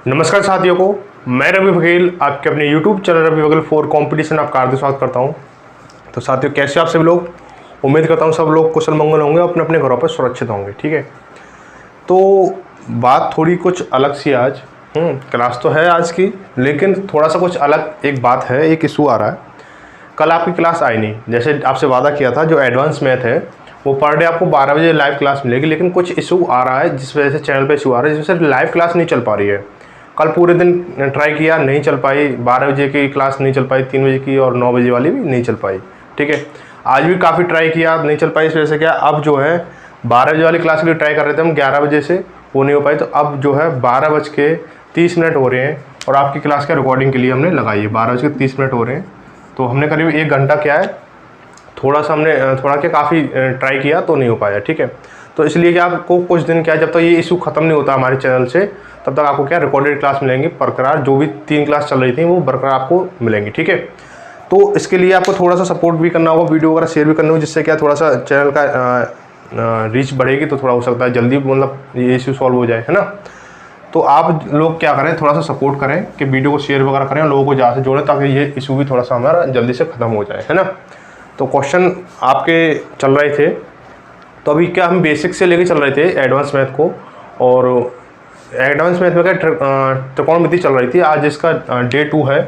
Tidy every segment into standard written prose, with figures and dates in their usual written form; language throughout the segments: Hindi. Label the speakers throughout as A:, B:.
A: नमस्कार साथियों को, मैं रवि बघेल आपके अपने YouTube channel Ravi Baghel for competition आपका हार्दिक स्वागत करता हूं। तो साथियों, कैसे आप सभी लोग? उम्मीद करता हूं सब लोग कुशल मंगल होंगे, अपने अपने घरों पर सुरक्षित होंगे। ठीक है, तो बात थोड़ी कुछ अलग सी आज। क्लास तो है आज की, लेकिन थोड़ा सा कुछ अलग एक बात है, एक इशू आ रहा है। कल आपकी क्लास आई नहीं, जैसे आपसे वादा किया था। जो एडवांस मैथ है वो पर डे आपको 12 बजे लाइव क्लास मिलेगी, लेकिन कुछ इशू आ रहा है जिस वजह से चैनल पे इशू आ रहा है, जिस वजह से लाइव क्लास नहीं चल पा रही है। कल पूरे दिन ट्राई किया, नहीं चल पाई। 12 बजे की क्लास नहीं चल पाई, 3 बजे की और 9 बजे वाली भी नहीं चल पाई। ठीक है, आज भी काफ़ी ट्राई किया, नहीं चल पाई। इस वजह से क्या, अब जो है 12 बजे वाली क्लास के लिए ट्राई कर रहे थे हम 11 बजे से, वो नहीं हो पाई। तो अब जो है 12:30 हो रहे हैं और आपकी क्लास के रिकॉर्डिंग के लिए हमने लगाई है। 12:30 हो रहे हैं, तो हमने करीब 1 घंटा क्या है, थोड़ा सा हमने थोड़ा क्या काफ़ी ट्राई किया तो नहीं हो पाया। ठीक है, तो इसलिए कि आपको कुछ दिन क्या, जब तक ये इशू ख़त्म नहीं होता हमारे चैनल से, तब तक आपको क्या रिकॉर्डेड क्लास मिलेंगी बरकरार। जो भी 3 क्लास चल रही थी वो बरकरार आपको मिलेंगी। ठीक है, तो इसके लिए आपको थोड़ा सा सपोर्ट भी करना होगा, वीडियो वगैरह शेयर भी करना होगा, जिससे क्या थोड़ा सा चैनल का रीच बढ़ेगी, तो थोड़ा हो सकता है जल्दी मतलब ये इशू सॉल्व हो जाए, है ना। तो आप लोग क्या करें, थोड़ा सा सपोर्ट करें कि वीडियो को शेयर वगैरह करें, लोगों को ज़्यादा से जोड़ें, ताकि ये इशू भी थोड़ा सा हमारा जल्दी से ख़त्म हो जाए, है ना। तो क्वेश्चन आपके चल रहे थे, तो अभी क्या हम बेसिक से लेके चल रहे थे एडवांस मैथ को, और एडवांस मैथ में क्या त्रिकोणमिति चल रही थी। आज इसका डे 2 है।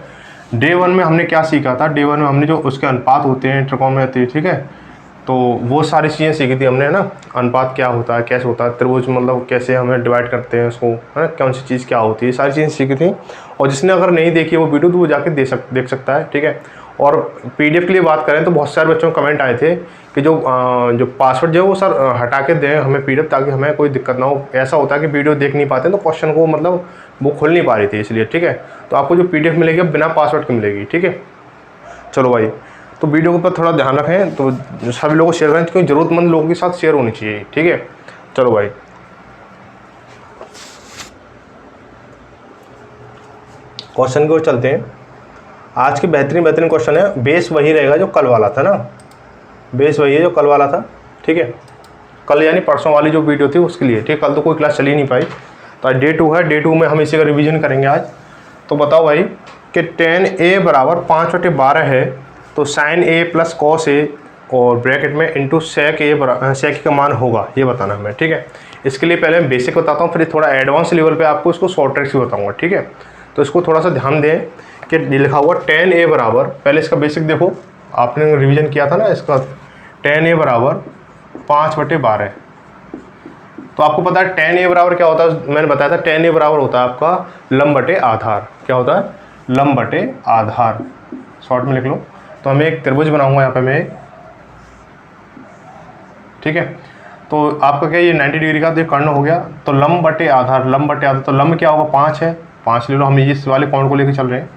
A: डे 1 में हमने क्या सीखा था, डे 1 में हमने जो उसके अनुपात होते हैं त्रिकोणमिति, ठीक है, तो वो सारी चीज़ें सीखी थी हमने, है ना। अनुपात क्या होता है, कैसे होता है, त्रिभुज मतलब कैसे हमें डिवाइड करते हैं उसको, है ना, कौन सी चीज़ क्या होती है, सारी चीज़ें सीखी थी। और जिसने अगर नहीं देखी वो वीडियो, तो वो जाके देख सकता है। ठीक है, और पीडीएफ के लिए बात करें तो बहुत सारे बच्चों के कमेंट आए थे कि जो पासवर्ड जो है वो सर हटा के दें हमें पीडीएफ, ताकि हमें कोई दिक्कत ना हो। ऐसा होता है कि वीडियो देख नहीं पाते तो क्वेश्चन को मतलब वो खुल नहीं पा रही थी, इसलिए। ठीक है, तो आपको जो पीडीएफ मिलेगी बिना पासवर्ड की मिलेगी। ठीक है, चलो भाई, तो वीडियो के ऊपर थोड़ा ध्यान रखें, तो सभी लोगों को शेयर करें, क्योंकि ज़रूरतमंद लोगों के साथ शेयर होनी चाहिए। ठीक है, चलो भाई, क्वेश्चन की ओर चलते हैं। आज के बेहतरीन क्वेश्चन है। बेस वही रहेगा जो कल वाला था ना, बेस वही है जो कल वाला था। ठीक है, कल यानी परसों वाली जो वीडियो थी उसके लिए। ठीक है, कल तो कोई क्लास चली नहीं पाई, तो आज डे 2 है। डे 2 में हम इसी का रिवीजन करेंगे आज। तो बताओ भाई कि tan a बराबर 5/12 है, तो sin a plus cos a और ब्रैकेट में इंटू sec a का मान होगा, ये बताना हमें। ठीक है, इसके लिए पहले मैं बेसिक बताता हूँ, फिर थोड़ा एडवांस लेवल पे आपको इसको शॉर्ट ट्रिक्स भी बताऊँगा। ठीक है, तो इसको थोड़ा सा ध्यान दें कि लिखा हुआ tan a बराबर, पहले इसका बेसिक देखो, आपने रिवीजन किया था ना इसका। tan a बराबर 5/12, तो आपको पता है tan a बराबर क्या होता है, मैंने बताया था। tan a बराबर होता है आपका लंब बटे आधार। क्या होता है? लंब बटे आधार। शॉर्ट में लिख लो। तो हमें एक त्रिभुज बनाऊंगा यहाँ पे मैं। ठीक है, तो आपका क्या ये 90 डिग्री का तो कर्ण हो गया, तो लंब बटे आधार, लंब बटे आधार, तो लंब क्या होगा 5 है, 5 ले लो। हम इस वाले कोण को लेकर चल रहे हैं,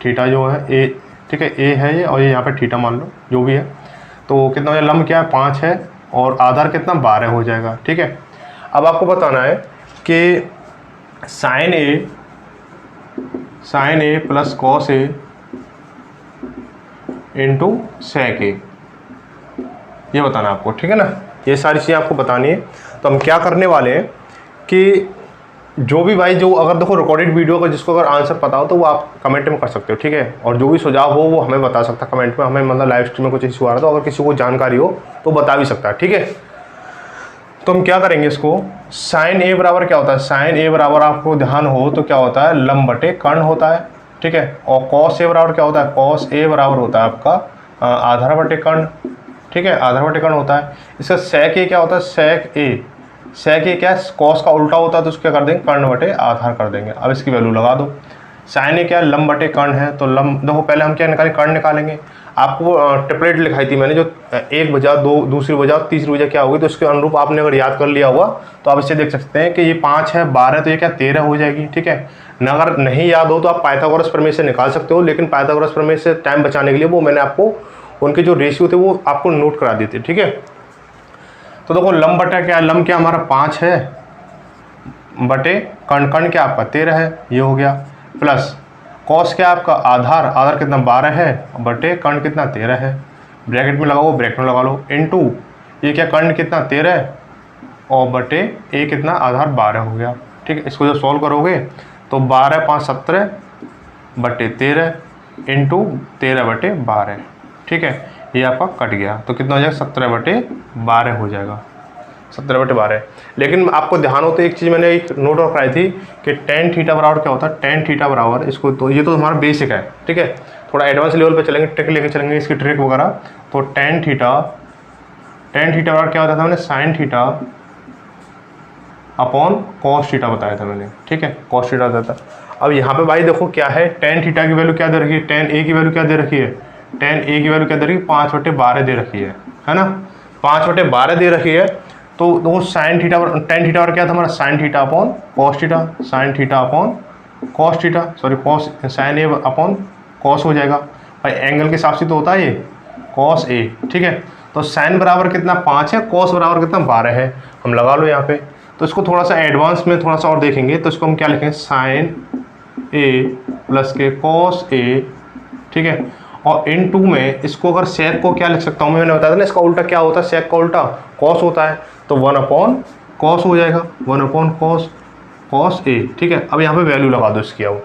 A: थीटा जो है ए। ठीक है, ए है ये, और ये यहाँ पे थीटा मान लो, जो भी है। तो कितना हो जाए, लंब क्या है 5 है, और आधार कितना 12 हो जाएगा। ठीक है, अब आपको बताना है कि sign A plus cos A into sec ए, ये बताना आपको। ठीक है ना, ये सारी चीज़ें आपको बतानी है। तो हम क्या करने वाले हैं कि जो भी भाई, जो अगर देखो रिकॉर्डेड वीडियो का जिसको अगर आंसर पता हो तो वो आप कमेंट में कर सकते हो। ठीक है, और जो भी सुझाव हो वो हमें बता सकता है कमेंट में। हमें मतलब लाइव स्ट्रीम में कुछ इशू आ रहा है, तो अगर किसी को जानकारी हो तो बता भी सकता है। ठीक है, तो हम क्या करेंगे इसको, साइन ए बराबर क्या होता है, साइन ए बराबर आपको ध्यान हो तो क्या होता है, लंब बटे कर्ण होता है। ठीक है, और कॉस ए बराबर क्या होता है, कॉस ए बराबर होता है आपका आधार बटे कर्ण। ठीक है, आधार बटे कर्ण होता है। इसका सेक ए क्या होता है, सेक ए क्या है, कॉस का उल्टा होता है, तो उसको क्या कर देंगे, कर्ण बटे आधार कर देंगे। अब इसकी वैल्यू लगा दो। साइन ए क्या है, लंब बटे कर्ण है, तो लंब देखो पहले हम क्या निकालेंगे, कर्ण निकालेंगे। आपको ट्रिपलेट लिखाई थी मैंने, जो 1 बजा 2, दूसरी बजा, तीसरी बजा क्या होगी, तो उसके अनुरूप आपने अगर याद कर लिया हुआ तो आप इससे देख सकते हैं कि ये 5 है, 12, तो ये क्या 13 हो जाएगी। ठीक है ना, अगर नहीं याद हो तो आप पाइथागोरस प्रमेय से निकाल सकते हो, लेकिन पाइथागोरस प्रमेय से टाइम बचाने के लिए वो मैंने आपको उनके जो रेशियो थे वो आपको नोट करा दी थी। ठीक है, तो देखो लंब बटा क्या है, लंब क्या हमारा 5 है, बटे कर्ण, कर्ण क्या आपका 13 है, ये हो गया, प्लस कॉस क्या आपका आधार, आधार कितना 12 है, बटे कर्ण कितना 13 है, ब्रैकेट में लगाओ, ब्रैकेट में लगा लो, इनटू ये क्या कर्ण कितना 13 और बटे ए कितना आधार 12 हो गया। ठीक है, इसको जब सॉल्व करोगे तो 12 5 17 बटे 13 इंटू 13 बटे 12, ठीक है, ये आपका कट गया तो कितना हो जाएगा 17 बटे 12 हो जाएगा, 17 बटे 12। लेकिन आपको ध्यान हो तो एक चीज़ मैंने एक नोट आउट कराई थी कि टेन थीटा बराबर क्या होता है, टेन थीटा बराबर इसको, तो ये तो हमारा बेसिक है, ठीक है, थोड़ा एडवांस लेवल पे चलेंगे, ट्रिक लेके चलेंगे इसकी ट्रिक वगैरह। तो टेन थीटा बराबर क्या होता था, मैंने sign theta upon cos theta बताया था मैंने, ठीक है, कॉस थीटा होता था। अब यहाँ पे भाई देखो क्या है, टेन थीटा की वैल्यू क्या दे रखी है, टेन ए की वैल्यू क्या दे रखी है, टेन ए की वैल्यू क्या दे रखी है, 5/12 दे रखी है ना, 5/12 दे रखी है। तो वो साइन थीटा टेन थीटा और क्या था हमारा, sine theta upon cos theta, sine theta upon cos theta, sorry cos, sine A upon cos हो जाएगा भाई, एंगल के हिसाब से तो होता है ये कॉस ए, ठीक है। तो साइन बराबर कितना 5 है, कॉस बराबर कितना 12 है, हम लगा लो यहाँ पे। तो इसको थोड़ा सा एडवांस में थोड़ा सा और देखेंगे, तो इसको हम क्या लिखेंगे, साइन ए प्लस के कॉस ए, ठीक है, और इन टू में इसको अगर सेक को क्या लिख सकता हूँ, मैंने बताया था ना इसका उल्टा क्या होता है, सेक का उल्टा कॉस होता है, तो 1/cos हो जाएगा, 1/cos ए, ठीक है। अब यहाँ पे वैल्यू लगा दो इसकी। अब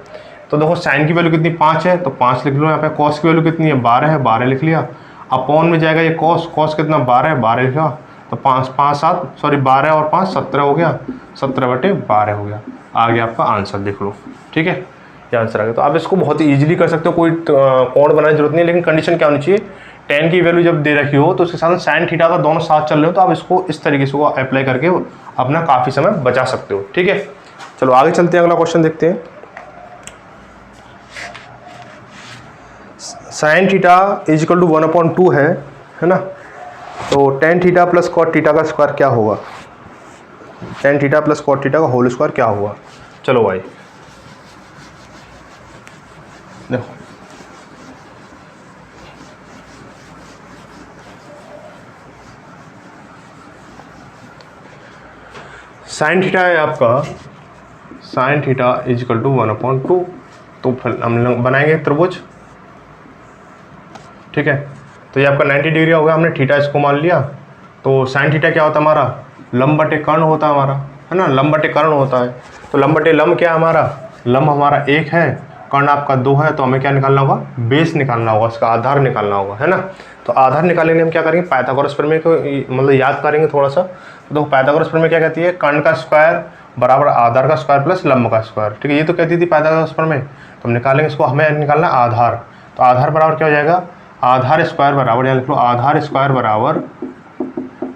A: तो देखो साइन की वैल्यू कितनी 5 है, तो 5 लिख लो यहाँ पे, कॉस की वैल्यू कितनी है 12 है, 12 लिख लिया, अपॉन में जाएगा ये कॉस कितना 12 है, 12 लिखा, तो 5 7 सॉरी 12 और 5 17 हो गया, 17/12 हो गया, आ गया आपका आंसर, देख लो, ठीक है, ये आंसर आ गया। तो आप इसको बहुत ही ईजिली कर सकते हो, कोई कोण बनाने की जरूरत नहीं है, लेकिन कंडीशन क्या होनी चाहिए, टेन की वैल्यू जब दे रखी हो तो उसके साथ साइन थीटा का दोनों साथ चल रहे हो, तो आप इसको इस तरीके से अप्लाई करके अपना काफ़ी समय बचा सकते हो, ठीक है। चलो आगे चलते हैं, अगला क्वेश्चन देखते हैं। Sine theta is equal to 1/2 है ना, तो tan theta plus cot theta का स्क्वायर क्या होगा, tan theta plus cot theta का होल स्क्वायर क्या होगा। चलो भाई देखो, साइन थीटा है आपका, sine theta is equal to 1/2, तो फिर हम बनाएंगे त्रिभुज, ठीक है। तो ये आपका 90 डिग्री हो गया, हमने थीटा इसको मान लिया। तो साइन थीटा क्या होता है हमारा, लंब बटे कर्ण होता है हमारा, है ना, लंब बटे कर्ण होता है। तो लंब बटे लंब क्या है हमारा, लंब हमारा 1 है, कर्ण आपका 2 है, तो हमें क्या निकालना होगा, बेस निकालना होगा, इसका आधार निकालना होगा, है ना। तो आधार निकालने के लिए हम क्या करेंगे, पाइथागोरस प्रमेय को मतलब याद करेंगे थोड़ा सा। तो पाइथागोरस प्रमेय क्या कहती है, कर्ण का स्क्वायर बराबर आधार का स्क्वायर प्लस लंब का स्क्वायर, ठीक है, ये तो कहती थी पाइथागोरस प्रमेय। तो हम निकालेंगे इसको, हमें निकालना आधार। तो आधार बराबर क्या हो जाएगा, आधार स्क्वायर बराबर, यहाँ लिख लो, आधार स्क्वायर बराबर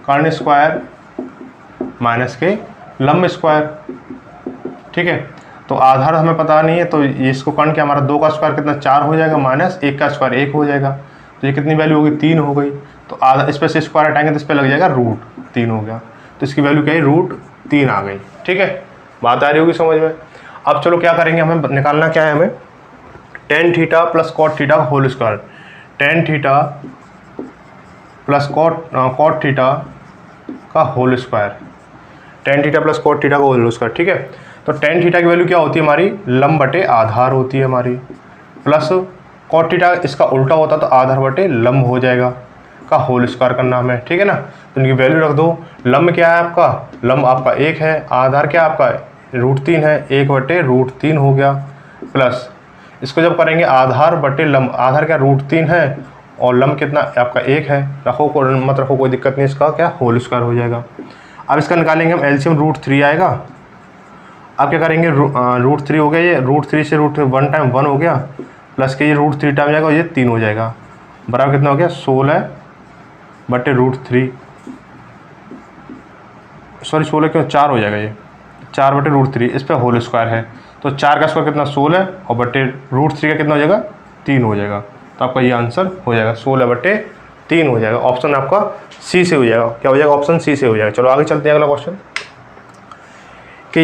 A: कर्ण स्क्वायर माइनस के लंब स्क्वायर, ठीक है। तो आधार हमें पता नहीं है, तो इसको कर्ण क्या हमारा 2 का स्क्वायर कितना 4 हो जाएगा, माइनस 1 का स्क्वायर 1 हो जाएगा, तो ये कितनी वैल्यू होगी 3 हो गई। तो आधा इस पर से स्क्वायर हटाएंगे तो इस पर लग जाएगा √3 हो गया, तो इसकी वैल्यू क्या है √3 आ गई, ठीक है, बात आ रही होगी समझ में। अब चलो क्या करेंगे, हमें निकालना क्या है, हमें tan theta plus cot theta का whole square, tan theta plus cot theta का whole square, tan theta plus cot theta का होल स्क्वायर, ठीक है। तो टेन थीटा की वैल्यू क्या होती है हमारी, लंब बटे आधार होती है हमारी, प्लस कॉट थीटा इसका उल्टा होता तो आधार बटे लंब हो जाएगा, का होल स्क्वायर करना हमें, ठीक है ना। तो इनकी वैल्यू रख दो, लंब क्या है आपका, लंब आपका 1 है, आधार क्या आपका √3 है, 1/√3 हो गया, प्लस इसको जब करेंगे आधार बटे लंब, आधार क्या √3 है और लंब कितना आपका 1 है, रखो को मत रखो कोई दिक्कत नहीं, इसका क्या होल स्क्वायर हो जाएगा। अब इसका निकालेंगे हम एलसीएम, √3 आएगा। अब क्या करेंगे, √3 हो गया, ये √3 से √1 टाइम 1 हो गया, प्लस के ये √3 टाइम जाएगा, ये 3 हो जाएगा, बराबर कितना हो गया 16/√3, सॉरी 16 क्यों 4 हो जाएगा, ये 4/√3, इस पर होल स्क्वायर है, तो 4 का स्क्वायर कितना 16 और बटे √3 का कितना हो जाएगा 3 हो जाएगा, तो आपका ये आंसर हो जाएगा 16/3 हो जाएगा। ऑप्शन आपका सी से हो जाएगा, क्या हो जाएगा, ऑप्शन सी से हो जाएगा। चलो आगे चलते हैं, अगला क्वेश्चन कि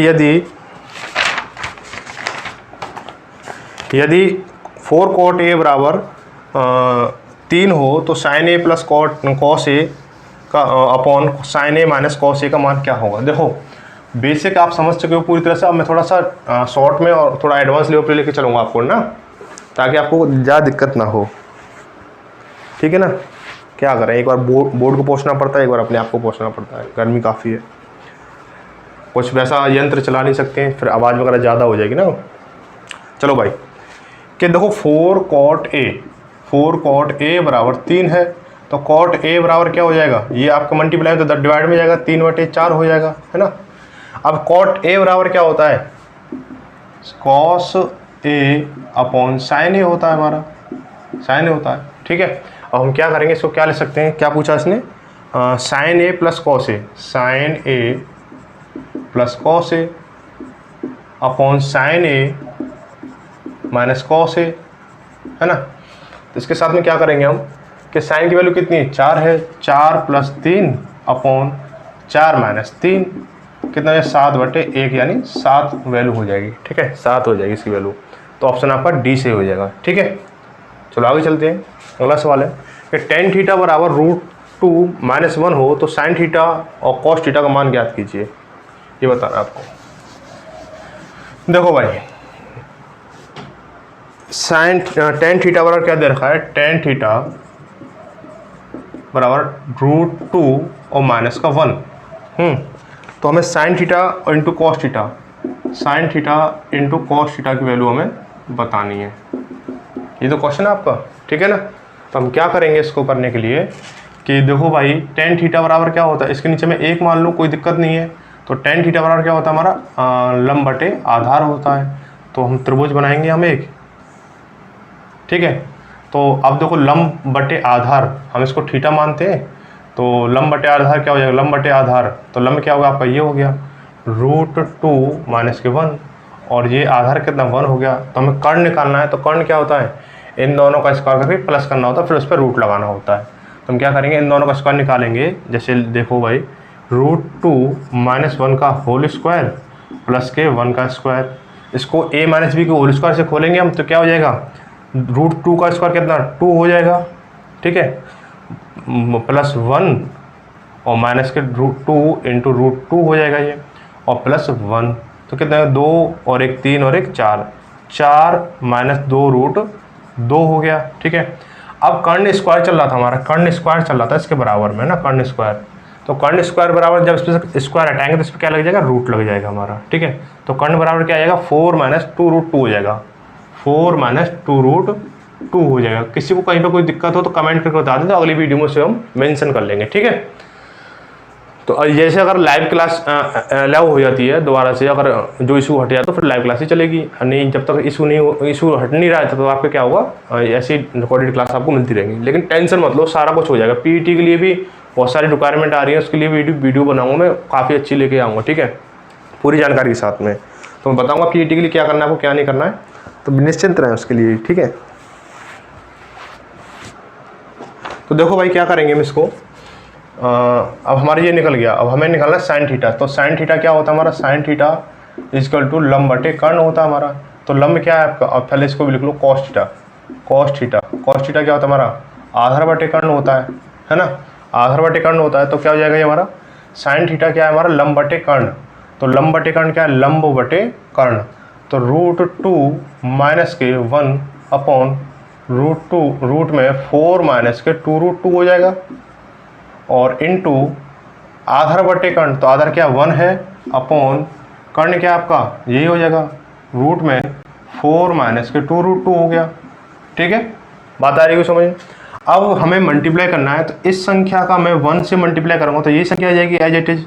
A: यदि 4 cot A बराबर 3 हो तो sign A plus cos A का upon sine A minus cos A का मान क्या होगा। देखो बेसिक आप समझ चुके हो पूरी तरह से, अब मैं थोड़ा सा शॉर्ट में और थोड़ा एडवांस लेवल पे लेके चलूँगा आपको ना, ताकि आपको ज़्यादा दिक्कत ना हो, ठीक है ना। क्या करें, एक बार बोर्ड को पोंछना पड़ता है, एक बार अपने आप को पोंछना पड़ता है, गर्मी काफ़ी है। कुछ वैसा यंत्र चला नहीं सकते हैं, फिर आवाज़ वगैरह ज़्यादा हो जाएगी ना। चलो भाई कि देखो 4 cot A बराबर 3 है, तो cot A बराबर क्या हो जाएगा, ये आपका मल्टीप्लाई तो डिवाइड में जाएगा, 3/4 हो जाएगा, है ना। अब cot A बराबर क्या होता है, cos A upon sin A होता है हमारा, sin A होता है, ठीक है। अब हम क्या करेंगे, इसको क्या ले सकते हैं, क्या पूछा इसने, sin A plus cos A, sin A plus cos A upon sin A minus cos A, है ना। तो इसके साथ में क्या करेंगे हम कि साइन की वैल्यू कितनी है, 4 है, 4 प्लस 3 अपॉन 4 माइनस 3 कितना है, 7/1, यानी 7 वैल्यू हो जाएगी, ठीक है, 7 हो जाएगी इसकी वैल्यू। तो ऑप्शन आपका डी से हो जाएगा, ठीक है। चलो आगे चलते हैं। अगला सवाल है कि tan थीटा बराबर √2 - 1 हो तो sin थीटा और cos थीटा का मान ज्ञात कीजिए, ये बताना है आपको। देखो भाई tan थीटा बराबर क्या दे रखा है, tan थीटा बराबर √2 और माइनस का 1, तो हमें sin theta into cos theta, sin theta into cos theta की वैल्यू हमें बतानी है। ये तो क्वेश्चन है आपका, ठीक है ना। तो हम क्या करेंगे इसको करने के लिए कि देखो भाई tan थीटा बराबर क्या होता है, इसके नीचे में 1 मान लो, कोई दिक्कत नहीं है। तो tan थीटा बराबर क्या होता है हमारा, लंब बटे आधार होता है। तो हम त्रिभुज बनाएंगे हम एक, ठीक है। तो अब देखो लंब बटे आधार, हम इसको थीटा मानते हैं, तो लंब बटे आधार क्या हो जाएगा, लंब बटे आधार, तो लंब क्या होगा आपका, ये हो गया √2 माइनस के 1, और ये आधार कितना 1 हो गया। तो हमें कर्ण निकालना है, तो कर्ण क्या होता है, इन दोनों का स्क्वायर करके प्लस करना होता है, फिर उस पर रूट लगाना होता है। तो हम क्या करेंगे, इन दोनों का स्क्वायर निकालेंगे। जैसे देखो भाई √2 माइनस 1 का होल स्क्वायर प्लस के 1 का स्क्वायर, इसको a माइनस बी के होल स्क्वायर से खोलेंगे हम, तो क्या हो जाएगा, √2 का स्क्वायर कितना 2 हो जाएगा, ठीक है, प्लस 1 और माइनस के √2 इंटू √2 हो जाएगा ये, और प्लस 1, तो कितना है 2 और 1 3 और 1 4, 4 माइनस 2√2 हो गया, ठीक है। अब कर्ण स्क्वायर चल रहा था हमारा, कर्ण स्क्वायर चल रहा था इसके बराबर में ना, कर्ण स्क्वायर। तो कर्ण स्क्वायर बराबर जब इस पर स्क्वायर हटाएंगे तो इस पर क्या लग जाएगा, रूट लग जाएगा हमारा, ठीक है। तो कर्ण बराबर क्या आएगा, 4 माइनस 2√2 हो जाएगा, 4 माइनस 2√2 हो जाएगा। किसी को कहीं पर कोई दिक्कत हो तो कमेंट करके बता दें, तो अगली वीडियो में उसे हम मेंशन कर लेंगे, ठीक है। तो जैसे अगर लाइव क्लास अलाउ हो जाती है दोबारा से, अगर जो इशू हट जाए तो फिर लाइव क्लास ही चलेगी, नहीं जब तक इशू हट नहीं रहा है तो आपके क्या होगा, ऐसी रिकॉर्डेड क्लास आपको मिलती रहेंगी। लेकिन टेंशन मत लो, सारा कुछ हो जाएगा। पीईटी के लिए भी बहुत सारी रिक्वायरमेंट आ रही है, उसके लिए वीडियो बनाऊंगा मैं, काफ़ी अच्छी लेके आऊँगा, ठीक है, पूरी जानकारी के साथ में। तो मैं बताऊँगा पीईटी के लिए क्या करना है, आपको क्या नहीं करना है, तो निश्चिंत रहें उसके लिए, ठीक है। तो देखो भाई क्या करेंगे हम इसको, अब हमारा ये निकल गया, अब हमें निकालना है साइन थीटा। तो साइन थीटा क्या होता है हमारा, साइन थीटा इजकल टू लंब बटे कर्ण होता है हमारा। तो लंब क्या है आपका, अब पहले इसको भी लिख लो, cos theta, cos theta, cos theta क्या होता है हमारा, आधार बटे कर्ण होता है ना, आधार बटे कर्ण होता है। तो क्या हो जाएगा ये हमारा, साइन थीटा क्या है हमारा, लंब बटे कर्ण। तो लंब बटे कर्ण क्या है, लंब बटे कर्ण। तो √2 माइनस के 1 अपॉन √2, रूट में 4 माइनस के 2√2 हो जाएगा, और इनटू आधार बटे कर्ण, तो आधार क्या 1 है, अपॉन कर्ण क्या आपका यही हो जाएगा, रूट में 4 माइनस के 2√2 हो गया, ठीक है। बात आ रही है समझ। अब हमें मल्टीप्लाई करना है, तो इस संख्या का मैं 1 से मल्टीप्लाई करूँगा तो यही संख्या आ जाएगी एज इट इज।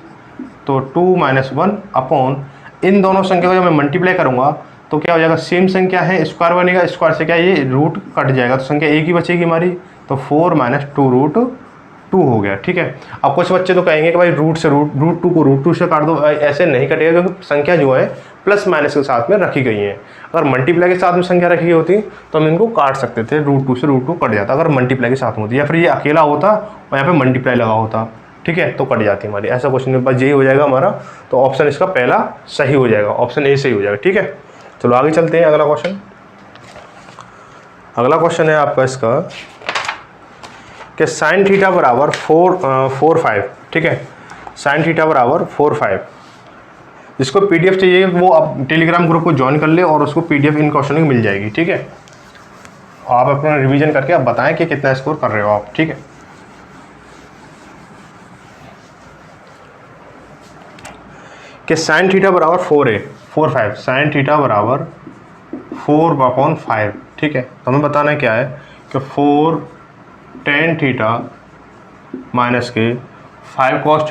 A: तो 2 माइनस 1 अपॉन इन दोनों संख्या को जब मैं मल्टीप्लाई करूँगा तो क्या हो जाएगा, सेम संख्या है, स्क्वायर बनेगा, स्क्वायर से क्या ये रूट कट जाएगा, तो संख्या एक ही बचेगी हमारी। तो 4 माइनस 2√2 हो गया, ठीक है। अब कुछ बच्चे तो कहेंगे कि भाई √2 को √2 से काट दो, ऐसे नहीं कटेगा, क्योंकि संख्या जो है प्लस माइनस के साथ में रखी गई है। अगर मल्टीप्लाई के साथ में संख्या रखी गई होती तो हम इनको काट सकते थे, √2 से √2 कट जाता अगर मल्टीप्लाई के साथ में होती, या फिर ये अकेला होता और यहाँ पे मल्टीप्लाई लगा होता, ठीक है, तो कट जाती हमारी। ऐसा क्वेश्चन बस यही हो जाएगा हमारा। तो ऑप्शन इसका पहला सही हो जाएगा, ऑप्शन ए सही हो जाएगा, ठीक है। चलो आगे चलते हैं। अगला क्वेश्चन, अगला क्वेश्चन है आपका इसका कि साइन थीटा बराबर 4 5, ठीक है, साइन थीटा बराबर 4 5। जिसको पीडीएफ चाहिए वो आप टेलीग्राम ग्रुप को ज्वाइन कर ले और उसको पीडीएफ इन क्वेश्चन की मिल जाएगी, ठीक है। आप अपना रिवीजन करके आप बताएं कि कितना स्कोर कर रहे हो आप, ठीक है। कि साइन थीटा बराबर 4 है, 4/5, साइन थीटा बराबर 4/5, ठीक है। तो हमें बताना है क्या है कि 4 tan थीटा माइनस के 5 cos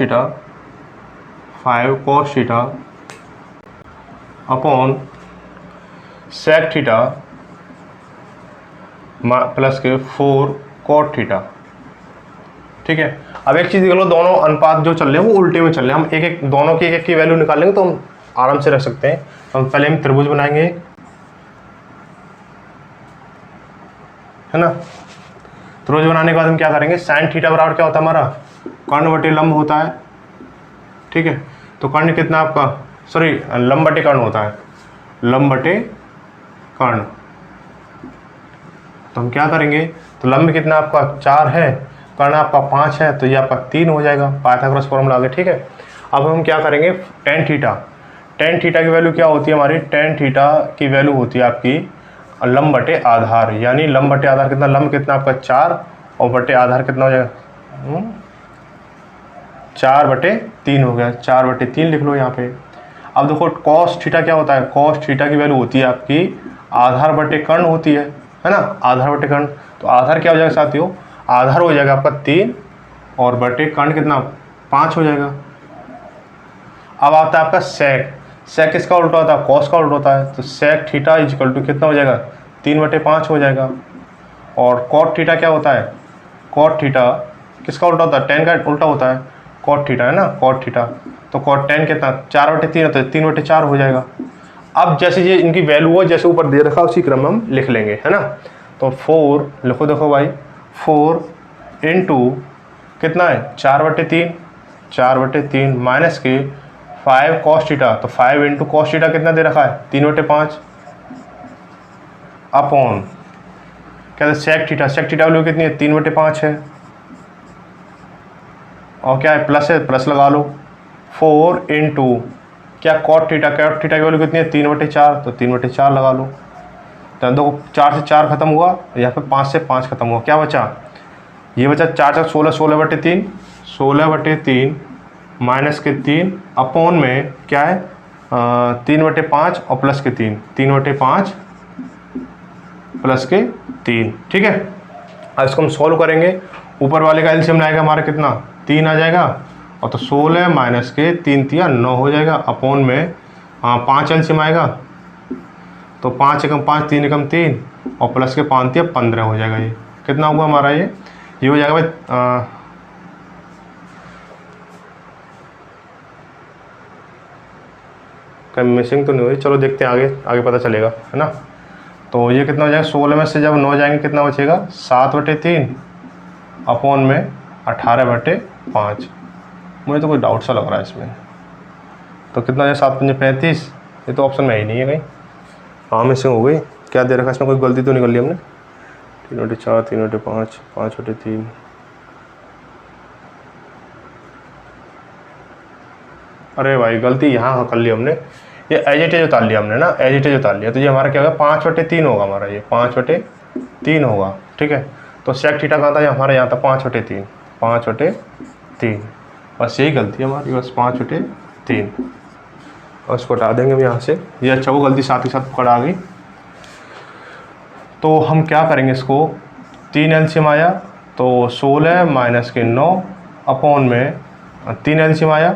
A: theta upon sec theta plus के 4 cot थीटा, ठीक है। अब एक चीज़ देख लो, दोनों अनुपात जो चल रहे हैं वो उल्टे में चल रहे हैं। हम एक एक दोनों की एक की वैल्यू निकालेंगे तो हम आराम से रख सकते हैं। तो हम पहले हम त्रिभुज बनाएंगे, है ना। त्रिभुज बनाने के बाद हम क्या करेंगे, साइन थीटा बराबर क्या होता है हमारा, कर्ण बटे लंब होता है, ठीक है। तो कर्ण कितना आपका, सॉरी लंब बटे कर्ण होता है, लंब बटे कर्ण। तो हम क्या करेंगे, तो लंब कितना आपका 4 है, कर्ण आपका 5 है, तो ये आपका 3 हो जाएगा, पाइथागोरस फॉर्मूला आ गया, ठीक है। अब हम क्या करेंगे, tan थीटा की वैल्यू क्या होती है हमारी, tan थीटा की वैल्यू होती है आपकी लंब बटे आधार, यानी लंब बटे आधार कितना, लंब कितना आपका 4 और बटे आधार कितना हो जाएगा 4/3 हो गया, 4/3 लिख लो यहाँ पे। अब देखो cos थीटा क्या होता है, cos थीटा की वैल्यू होती है आपकी आधार बटे कर्ण होती है ना, आधार बटे कर्ण। तो आधार क्या हो जाएगा साथियों, आधार हो जाएगा आपका 3 और बटे कर्ण कितना 5 हो जाएगा। अब आता है आपका सेक किसका उल्टा होता है, कॉस का उल्टा होता है। तो सेक थीटा इजिकल टू कितना हो जाएगा 3/5 हो जाएगा। और कॉट थीटा क्या होता है, कॉट थीटा किसका उल्टा होता है, टेन का उल्टा होता है, कॉट थीटा है ना, कॉट थीटा। तो कॉट टेन कितना 4/3 होता है, 3/4 हो जाएगा। अब जैसे ये इनकी वैल्यू हो जैसे ऊपर दे रखा उसी क्रम में हम लिख लेंगे, है ना। तो 4 लिखो, देखो भाई 4 इंटू कितना है 4/3 माइनस के 5 cos थीटा, तो 5 इंटू cos थीटा कितना दे रखा है 3/5 अपॉन क्या है सेक थीटा वैल्यू कितनी है 3/5 है, और क्या है प्लस लगा लो। 4 इंटू क्या cot थीटा की वैल्यू कितनी है 3/4, तो 3/4 लगा लो। तो देखो 4 से 4 खत्म हुआ, यहाँ पे 5 से 5 खत्म हुआ, क्या बचा, ये बचा 4 16 16/3 माइनस के 3 अपॉन में क्या है 3/5 और प्लस के 3/5 प्लस के 3, ठीक है। अब इसको हम सॉल्व करेंगे, ऊपर वाले का एलसीएम आएगा हमारा कितना 3 आ जाएगा, और तो 16 माइनस के 3 3 9 हो जाएगा, अपॉन में 5 एलसीएम आएगा, तो 5 एकम 5 3 एकम 3 और प्लस के 5 3 15 हो जाएगा। ये कितना हुआ हमारा, ये हो जाएगा भाई कहीं मिसिंग तो नहीं हुई, चलो देखते हैं आगे पता चलेगा, है ना। तो ये कितना हो जाएगा 16 में से जब 9 जाएंगे कितना बचेगा 7/3 अपॉन में 18/5। मुझे तो कोई डाउट सा लग रहा है इसमें, तो कितना है 7 5 35, ये तो ऑप्शन में ही नहीं है कहीं, हाँ मिसिंग हो गई। क्या दे रखा है इसमें, कोई गलती तो निकल ली हमने, 3/4 3/5 5/3। अरे भाई गलती यहाँ कर ली हमने, ये एज इट इज उतार लिया हमने ना, एज इट इज उतार लिया। तो ये हमारा क्या होगा 5/3 होगा हमारा, ये 5/3 होगा, ठीक है। तो सेक थीटा कहाँ था हमारा, यहाँ था 5/3, बस यही गलती है हमारी, बस 5/3, और इसको हटा देंगे हम यहाँ से। ये अच्छा वो गलती साथ ही साथ पकड़ आ गई। तो हम क्या करेंगे इसको, 3 एलसीएम आया तो 16 माइनस के 9 अपॉन में 3 एलसीएम आया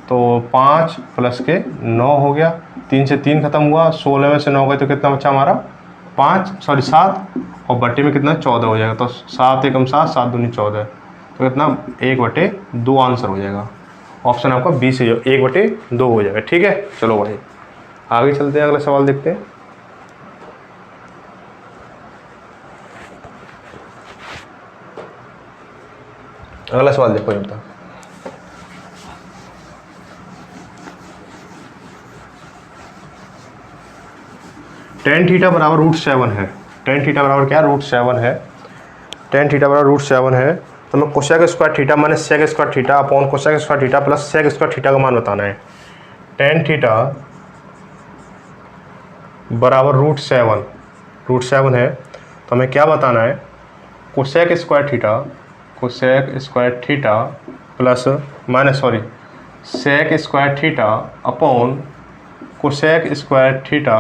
A: तो 5 प्लस के 9 हो गया, 3 से 3 खत्म हुआ, 16 में से 9 गए तो कितना बचा हमारा 7 और बटे में कितना 14 हो जाएगा। तो 7 एकम 7 7 दूनी 14, तो कितना 1/2 आंसर हो जाएगा। ऑप्शन आपका बी से 1/2 हो जाएगा, ठीक है। चलो भाई आगे चलते हैं, अगला सवाल देखते हैं। अगला सवाल देखो, ये बता tan थीटा बराबर √7 है, tan थीटा बराबर क्या √7 है, tan थीटा बराबर √7 है। तो हमें cosec square theta minus sec square theta upon cosec square theta plus sec square theta का मान बताना है। tan थीटा बराबर √7 है, तो हमें क्या बताना है, cosec square theta plus sec square theta upon cosec square theta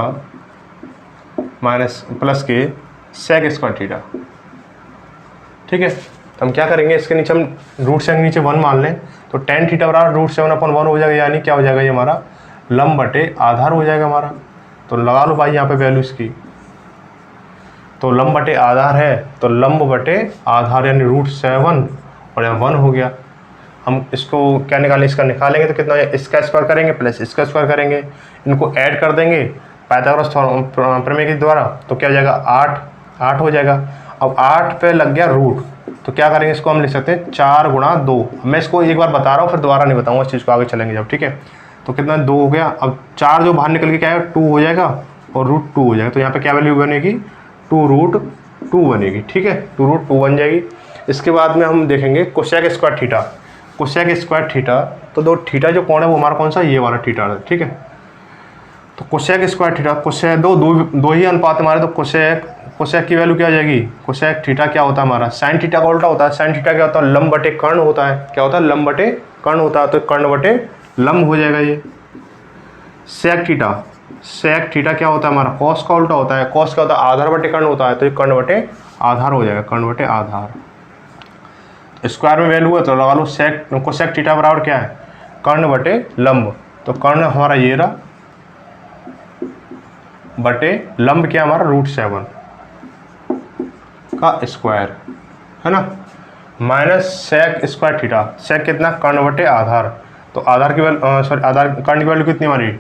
A: minus plus के सेक स्क्वायर थीटा। ठीक है, तो हम क्या करेंगे, इसके नीचे हम रूट से नीचे 1 मान लें, तो टेन थीटा बराबर √7/1 हो जाएगा, यानी क्या हो जाएगा, ये हमारा लंब बटे आधार हो जाएगा हमारा। तो लगा लो भाई यहाँ पे वैल्यू इसकी, तो लंब बटे आधार है, तो लंब बटे आधार यानी √7 और यहाँ 1 हो गया। हम इसको क्या निकालें, इसका निकालेंगे तो कितना, इसका स्क्वायर करेंगे प्लस इसका स्क्वायर करेंगे, इनको ऐड कर देंगे पाइथागोरस प्रमेय के द्वारा, तो क्या हो जाएगा 8 हो जाएगा। अब 8 पे लग गया रूट, तो क्या करेंगे, इसको हम लिख सकते हैं 4 गुणा 2। मैं इसको एक बार बता रहा हूँ, फिर दोबारा नहीं बताऊँगा इस चीज़ को, आगे चलेंगे जब। ठीक है, तो कितना 2 हो गया। अब 4 जो बाहर निकल के क्या है 2 हो जाएगा और √2 हो जाएगा, तो यहाँ पे क्या वैल्यू बनेगी 2√2 बनेगी। ठीक है, 2√2 बन जाएगी। इसके बाद में हम देखेंगे cosec square theta, cosec square theta, तो दो थीटा जो कोण है वो हमारा कौन सा, ये वाला थीटा है। ठीक है, तो कोसेक स्क्वायर थीटा, कोसेक दो ही अनुपात हमारे, तो कोसेक की वैल्यू क्या हो जाएगी, कोसेक थीटा क्या होता है हमारा, साइन थीटा का उल्टा होता है। साइन थीटा क्या होता है, लंब बटे कर्ण होता है। क्या होता है, लंब बटे कर्ण होता है, तो कर्ण बटे लंब हो जाएगा ये। सेक थीटा क्या होता है हमारा, कॉस का उल्टा होता है। कॉस क्या होता है, आधार बटे कर्ण होता है, तो ये कर्ण बटे आधार हो जाएगा, कर्ण बटे आधार। स्क्वायर में वैल्यू है तो लगा लो सेक, कोसेक थीटा बराबर क्या है, कर्ण बटे लंब, तो कर्ण हमारा ये रहा बटे लंब क्या हमारा √7 का स्क्वायर है ना, माइनस सेक स्क्वायर थीटा। सेक कितना, कर्ण बटे आधार, तो आधार की वैल्यू सॉरी आधार कर्ण की वैल्यू कितनी हमारी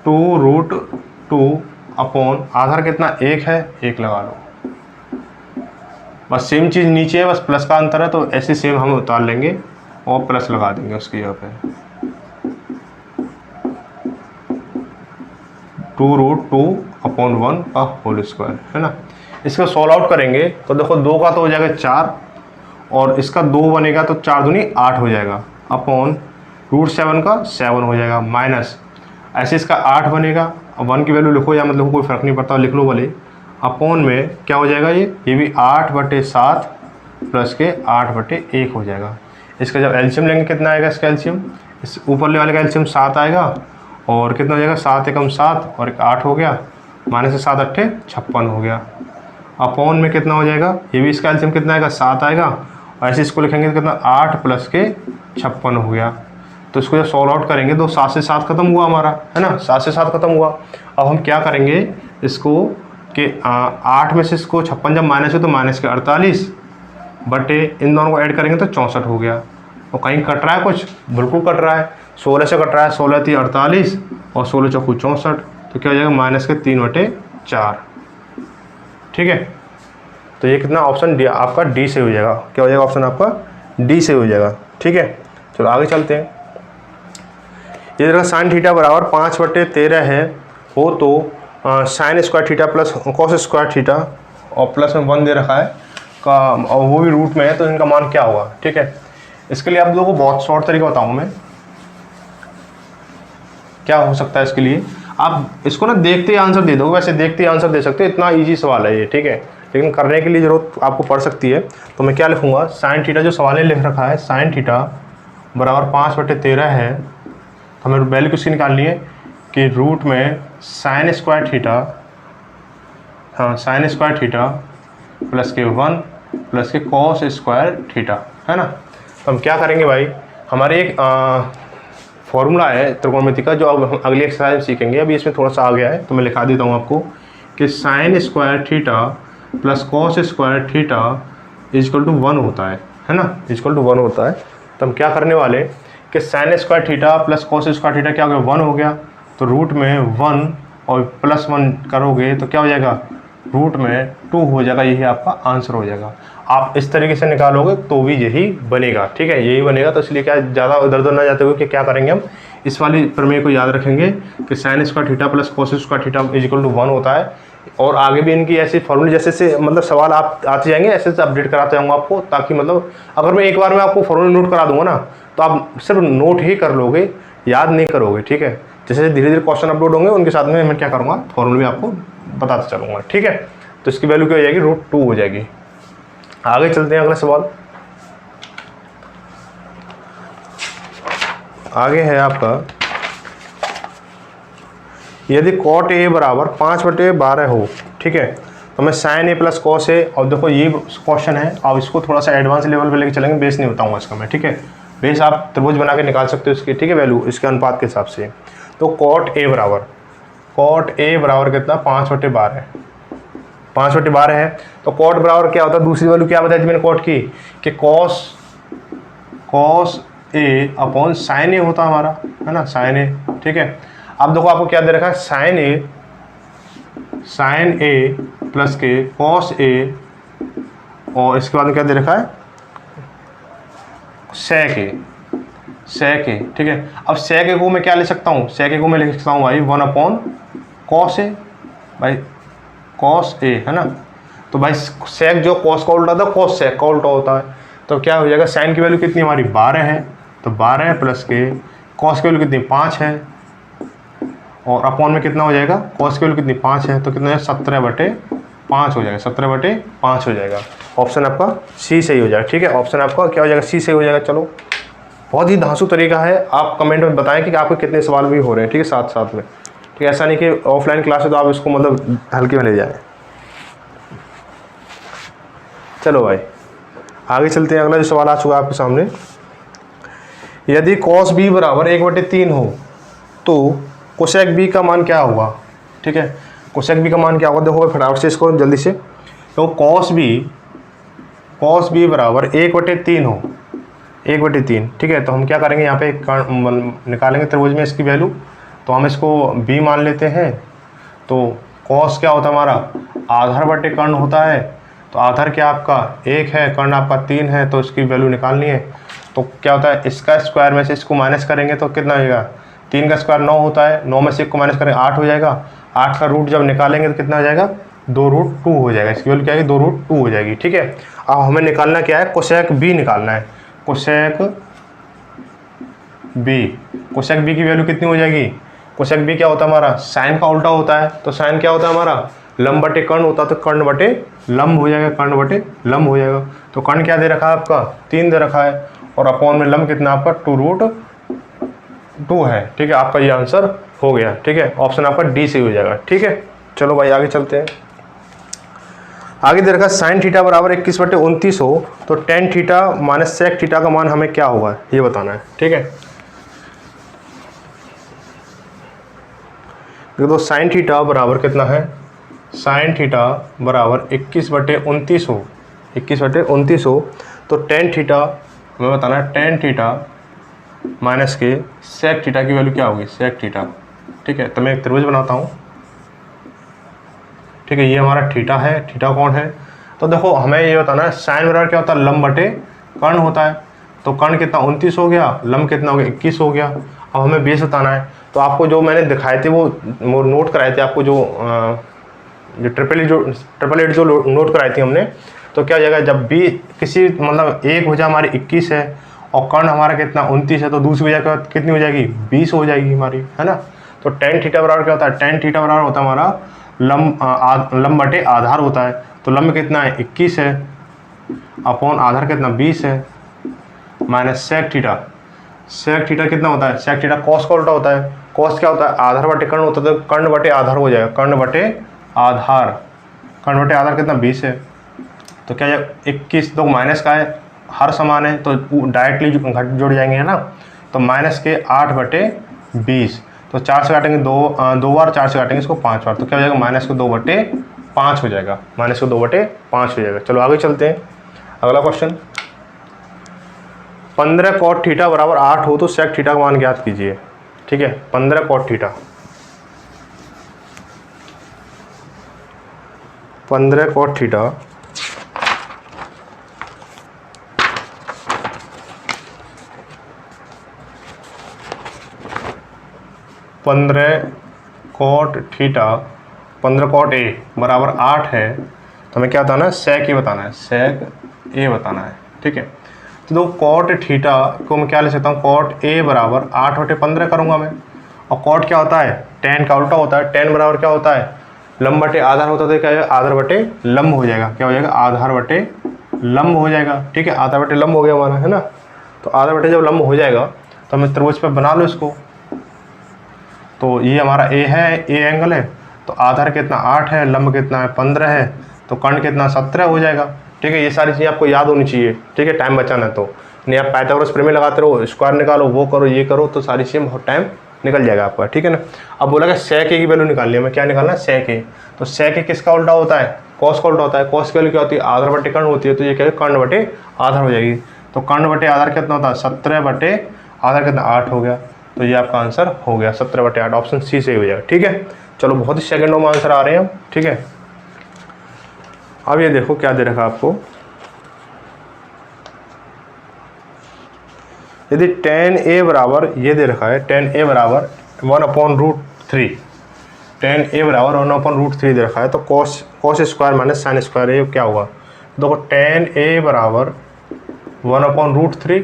A: 2√2 अपॉन आधार कितना 1 है, 1 लगा लो। बस सेम चीज़ नीचे है, बस प्लस का अंतर है, तो ऐसे सेम हम उतार लेंगे और प्लस लगा देंगे उसकी जगह पे। 2√2/1 का होल स्क्वायर है ना। इसको सॉल्व आउट करेंगे तो देखो 2 का तो हो जाएगा 4 और इसका 2 बनेगा तो 4 दूनी 8 हो जाएगा, अपॉन √7 का 7 हो जाएगा, माइनस ऐसे इसका 8 बनेगा। अब 1 की वैल्यू लिखो या मतलब कोई फ़र्क नहीं पड़ता, लिख लो भले, अपॉन में क्या हो जाएगा, ये भी 8/7 प्लस के 8/1 हो जाएगा। इसका जब एलसीएम लेंगे कितना आएगा, इसका एलसीएम, इस ऊपर वाले का एलसीएम 7 आएगा, और कितना हो जाएगा 7 एकम 7 और 8 हो गया, माइनस से 7 8 56 हो गया। अपॉन में कितना हो जाएगा, ये भी इसका एलसीएम कितना आएगा 7 आएगा, और ऐसे इसको लिखेंगे तो कितना 8 प्लस के 56 हो गया। तो इसको जब सॉल्व आउट करेंगे तो 7 से 7 खत्म हुआ हमारा है ना, 7 से 7 खत्म हुआ। अब हम क्या करेंगे इसको कि 8 में से इसको 56 जब माइनस है तो माइनस के 48 बटे इन दोनों को ऐड करेंगे तो 64 हो गया। और कहीं कट रहा है कुछ, बिल्कुल कट रहा है, 16 से कट रहा है, 16 × 48 और 16 × 4 = 64, तो क्या हो जाएगा माइनस के 3/4। ठीक है, तो ये कितना ऑप्शन डी आपका डी से हो जाएगा, क्या हो जाएगा ऑप्शन आपका डी से हो जाएगा। ठीक है, चलो आगे चलते हैं। ये जगह साइन थीटा बराबर 5/13 है हो तो sine square theta plus cos square theta और प्लस में 1 दे रखा है का, और वो भी रूट में है, तो इनका मान क्या होगा। ठीक है, इसके लिए आप लोगों को बहुत शॉर्ट तरीका बताऊँ मैं, क्या हो सकता है इसके लिए। आप इसको ना देखते ही आंसर दे दो, वैसे देखते ही आंसर दे सकते हो, इतना इजी सवाल है ये। ठीक है, लेकिन करने के लिए ज़रूरत आपको पड़ सकती है, तो मैं क्या लिखूँगा, साइन थीटा जो सवाल लिख रखा है, साइन थीटा बराबर 5/13 है, हमें वैल्यू किसकी निकालनी है कि रूट में साइन स्क्वायर थीटा, हाँ साइन स्क्वायर थीटा प्लस के 1 प्लस के कॉस स्क्वायर थीटा है ना। तो हम क्या करेंगे भाई, हमारे एक फॉर्मूला है त्रिकोणमिति का जो अब हम अगली एक्सरसाइज में सीखेंगे, अभी इसमें थोड़ा सा आ गया है तो मैं लिखा देता हूँ आपको कि sine square theta plus cos square theta = 1 होता है ना, = 1 होता है। तो हम क्या करने वाले कि sine square theta plus cos square theta क्या हो गया 1 हो गया, तो रूट में 1 और +1 करोगे तो क्या हो जाएगा, रूट में 2 हो जाएगा, यही आपका आंसर हो जाएगा। आप इस तरीके से निकालोगे तो भी यही बनेगा। ठीक है, यही बनेगा, तो इसलिए क्या ज़्यादा इधर उधर ना जाते हुए कि क्या करेंगे, हम इस वाली प्रमेय को याद रखेंगे कि sine square theta plus cos square theta = 1 होता है। और आगे भी इनकी ऐसी फॉर्मूले जैसे मतलब सवाल आप आते जाएंगे, ऐसे अपडेट कराते जाऊँगा आपको, ताकि मतलब अगर मैं एक बार में आपको फॉर्मूले नोट करा दूंगा ना, तो आप सिर्फ नोट ही कर लोगे, याद नहीं करोगे। ठीक है, जैसे धीरे धीरे क्वेश्चन अपलोड होंगे उनके साथ में मैं क्या करूँगा, फॉर्मूले भी आपको बताते चलूँगा। ठीक है, तो इसकी वैल्यू क्या हो जाएगी, √2 हो जाएगी। आगे चलते हैं अगला सवाल। आगे है आपका, यदि कॉट ए बराबर 5/12 हो, ठीक है, तो मैं sign A plus cos A, और देखो ये क्वेश्चन है, अब इसको थोड़ा सा एडवांस लेवल पे लेके चलेंगे, बेस नहीं बताऊंगा इसका मैं, ठीक है। बेस आप त्रिभुज बना के निकाल सकते हो इसकी, ठीक है, वैल्यू इसके अनुपात के हिसाब से। तो कॉट ए बराबर कितना, 5/12, 5/12 है। तो कॉट बराबर क्या होता है, दूसरी वैल्यू क्या बताई थी मैंने कॉट की, कि कॉस ए अपॉन साइन ए होता हमारा, है ना, साइन ए, ठीक है। अब देखो आपको क्या दे रखा है, साइन ए प्लस के कॉस ए, और इसके बाद में क्या दे रखा है, सेक ए, ठीक है। अब सेक ए को मैं क्या ले सकता हूँ, सेक ए को मैं ले सकता हूँ भाई 1/cos ए, भाई cos ए, है ना। तो भाई सेक जो कॉस का उल्टा था, कॉस सेक का उल्टा होता है। तो क्या हो जाएगा, साइन की वैल्यू कितनी हमारी 12 है, तो 12 प्लस के कॉस की वैल्यू कितनी 5 है, और अपॉन में कितना हो जाएगा, कॉस की वैल्यू कितनी 5 है, तो कितना है 17/5 हो जाएगा, 17/5 हो जाएगा। ऑप्शन आपका सी सही हो जाएगा, ठीक है। ऑप्शन आपका क्या हो जाएगा, सी सही हो जाएगा। चलो, बहुत ही धांसू तरीका है, आप कमेंट में बताएं कि आपके कितने सवाल भी हो रहे हैं, ठीक है, साथ साथ में, ठीक है। ऐसा नहीं कि ऑफलाइन क्लास है तो आप इसको मतलब हल्के में ले जाएं। चलो भाई आगे चलते हैं, अगला जो सवाल आ चुका है आपके सामने, यदि cos b बराबर 1/3 हो तो कोसेक b का मान क्या होगा, ठीक है। कोसेक b का मान क्या होगा, देखो फटाफट से इसको जल्दी से। तो cos b बराबर 1/3 हो, 1/3, ठीक है। तो हम क्या करेंगे, यहाँ पे निकालेंगे त्रिभुज में इसकी वैल्यू, तो हम इसको b मान लेते हैं। तो cos क्या होता है हमारा, आधार बटे कर्ण होता है, तो आधार क्या आपका 1 है, कर्ण आपका 3 है, तो इसकी वैल्यू निकालनी है। तो क्या होता है, इसका स्क्वायर में से इसको माइनस करेंगे तो कितना हो जाएगा, 3 का स्क्वायर 9 होता है, 9 में से 1 को माइनस करेंगे 8 हो जाएगा, 8 का रूट जब निकालेंगे तो कितना हो जाएगा, 2√2 हो जाएगा, इसकी वैल्यू क्या है 2√2 हो जाएगी, ठीक है। अब हमें निकालना क्या है, कोसेक बी निकालना है, कोसेक बी की वैल्यू कितनी हो जाएगी, कोसेक बी क्या होता है हमारा, साइन का उल्टा होता है, तो साइन क्या होता है हमारा, लंब बटे कर्ण होता है, तो कर्ण बटे लंब हो जाएगा, कर्ण बटे लंब हो जाएगा। तो कर्ण क्या दे रखा है आपका, 3 दे रखा है, और अपॉन में लंब कितना आपका 2√2 है, ठीक है। आपका ये आंसर हो गया, ठीक है। ऑप्शन आपका डी से हो जाएगा, ठीक है। चलो भाई आगे चलते हैं। आगे दे रखा साइन थीटा बराबर 21/29 हो तो tan theta minus sec theta का मान हमें क्या होगा, ये बताना है, ठीक है। तो साइन थीटा बराबर कितना है, साइन थीटा बराबर 21/29 हो, 21/29 हो, तो टेन थीटा हमें बताना है, टेन थीटा माइनस के सेक थीटा की वैल्यू क्या होगी, सेक थीटा, ठीक है। तो मैं एक त्रिभुज बनाता हूँ, ठीक है। ये हमारा थीटा है, थीटा कौन है, तो देखो हमें ये बताना है, साइन बराबर क्या होता है, लंब बटे कर्ण होता है, तो कर्ण कितना 29 हो गया, लंब कितना हो गया 21 हो गया। अब हमें बेस बताना है, तो आपको जो मैंने दिखाए थे वो नोट कराए थे आपको, जो ट्रिपल एट जो नोट कराई थी हमने। तो क्या हो जाएगा, जब भी किसी मतलब एक भुजा हमारी 21 है और कर्ण हमारा कितना 29 है, तो दूसरी भुजा कितनी हो जाएगी, 20 हो जाएगी हमारी, है ना। तो टेन थीटा बराबर क्या होता है, टेन थीटा बराबर होता है हमारा लंब बटे आधार होता है, तो लंब कितना है 21 है, अपॉन आधार कितना 20 है, माइनस सेक थीटा कितना होता है, सेक थीटा कॉस का उल्टा होता है, कॉस क्या होता है, आधार बटे कर्ण होता है, तो कर्ण बटे आधार हो जाएगा, कर्ण बटे आधार कितना 20 है, तो क्या 21, तो माइनस का है, हर समान है तो डायरेक्टली जुड़ जाएंगे, है ना। तो माइनस के 8/20, तो 4 से काटेंगे 2 बार, 4 से काटेंगे इसको 5 बार, तो क्या हो जाएगा, माइनस को 2/5 हो जाएगा, माइनस को 2/5 हो जाएगा। चलो आगे चलते हैं, अगला क्वेश्चन, 15 कॉट थीटा बराबर 8 हो तो सेक थीटा का मान ज्ञात कीजिए, ठीक है। 15 कॉट थीटा, 15 कॉट थीटा पंद्रह कॉट ए बराबर 8 है, तो हमें क्या बताना है, सेक ए बताना है, सेक ए बताना है, ठीक है। तो कॉट थीटा को मैं क्या ले सकता हूँ, कॉट ए बराबर 8/15 करूँगा मैं, और कॉट क्या होता है, टेन का उल्टा होता है, टेन बराबर क्या होता है, लंब बटे आधार होता है, क्या है आधार बटे लंब हो जाएगा, क्या हो जाएगा, आधार बटे लंब हो जाएगा, ठीक है। आधार बटे लंब हो गया हमारा, है ना। तो आधार बटे जब लंब हो जाएगा तो हमें त्रिभुज पे बना लो इसको। तो ये हमारा ए है, ए एंगल है, तो आधार कितना 8 है, लंब कितना है 15 है, तो कर्ण कितना 17 हो जाएगा। ठीक है, ये सारी चीज़ें आपको याद होनी चाहिए। ठीक है, टाइम बचाना है तो नहीं आप पाइथागोरस प्रमेय लगाते रहो, स्क्वायर निकालो, वो करो, ये करो, तो सारी चीज़ें बहुत टाइम निकल जाएगा आपका। ठीक है ना। अब बोला कि sec a की वैल्यू निकालनी है, हमें क्या निकालना है sec a। तो sec a किसका उल्टा होता है, cos का उल्टा होता है। cos की वैल्यू क्या होती है, आधार बटे कर्ण होती है, तो ये क्या है कर्ण बटे आधार हो जाएगी। तो कर्ण बटे आधार कितना होता है 17 बटे आधार कितना 8 हो गया। तो ये आपका आंसर हो गया 17 बटे 8, ऑप्शन सी से ही हो जाएगा। ठीक है, चलो बहुत ही सेकंडों में आंसर आ रहे हैं। ठीक है, अब ये देखो क्या दे रखा है आपको, यदि tan a बराबर ये दे रखा है, tan a बराबर 1/√3, tan a बराबर 1/√3 दे रखा है, तो cos square minus sine square ये क्या होगा। देखो tan a बराबर 1/√3।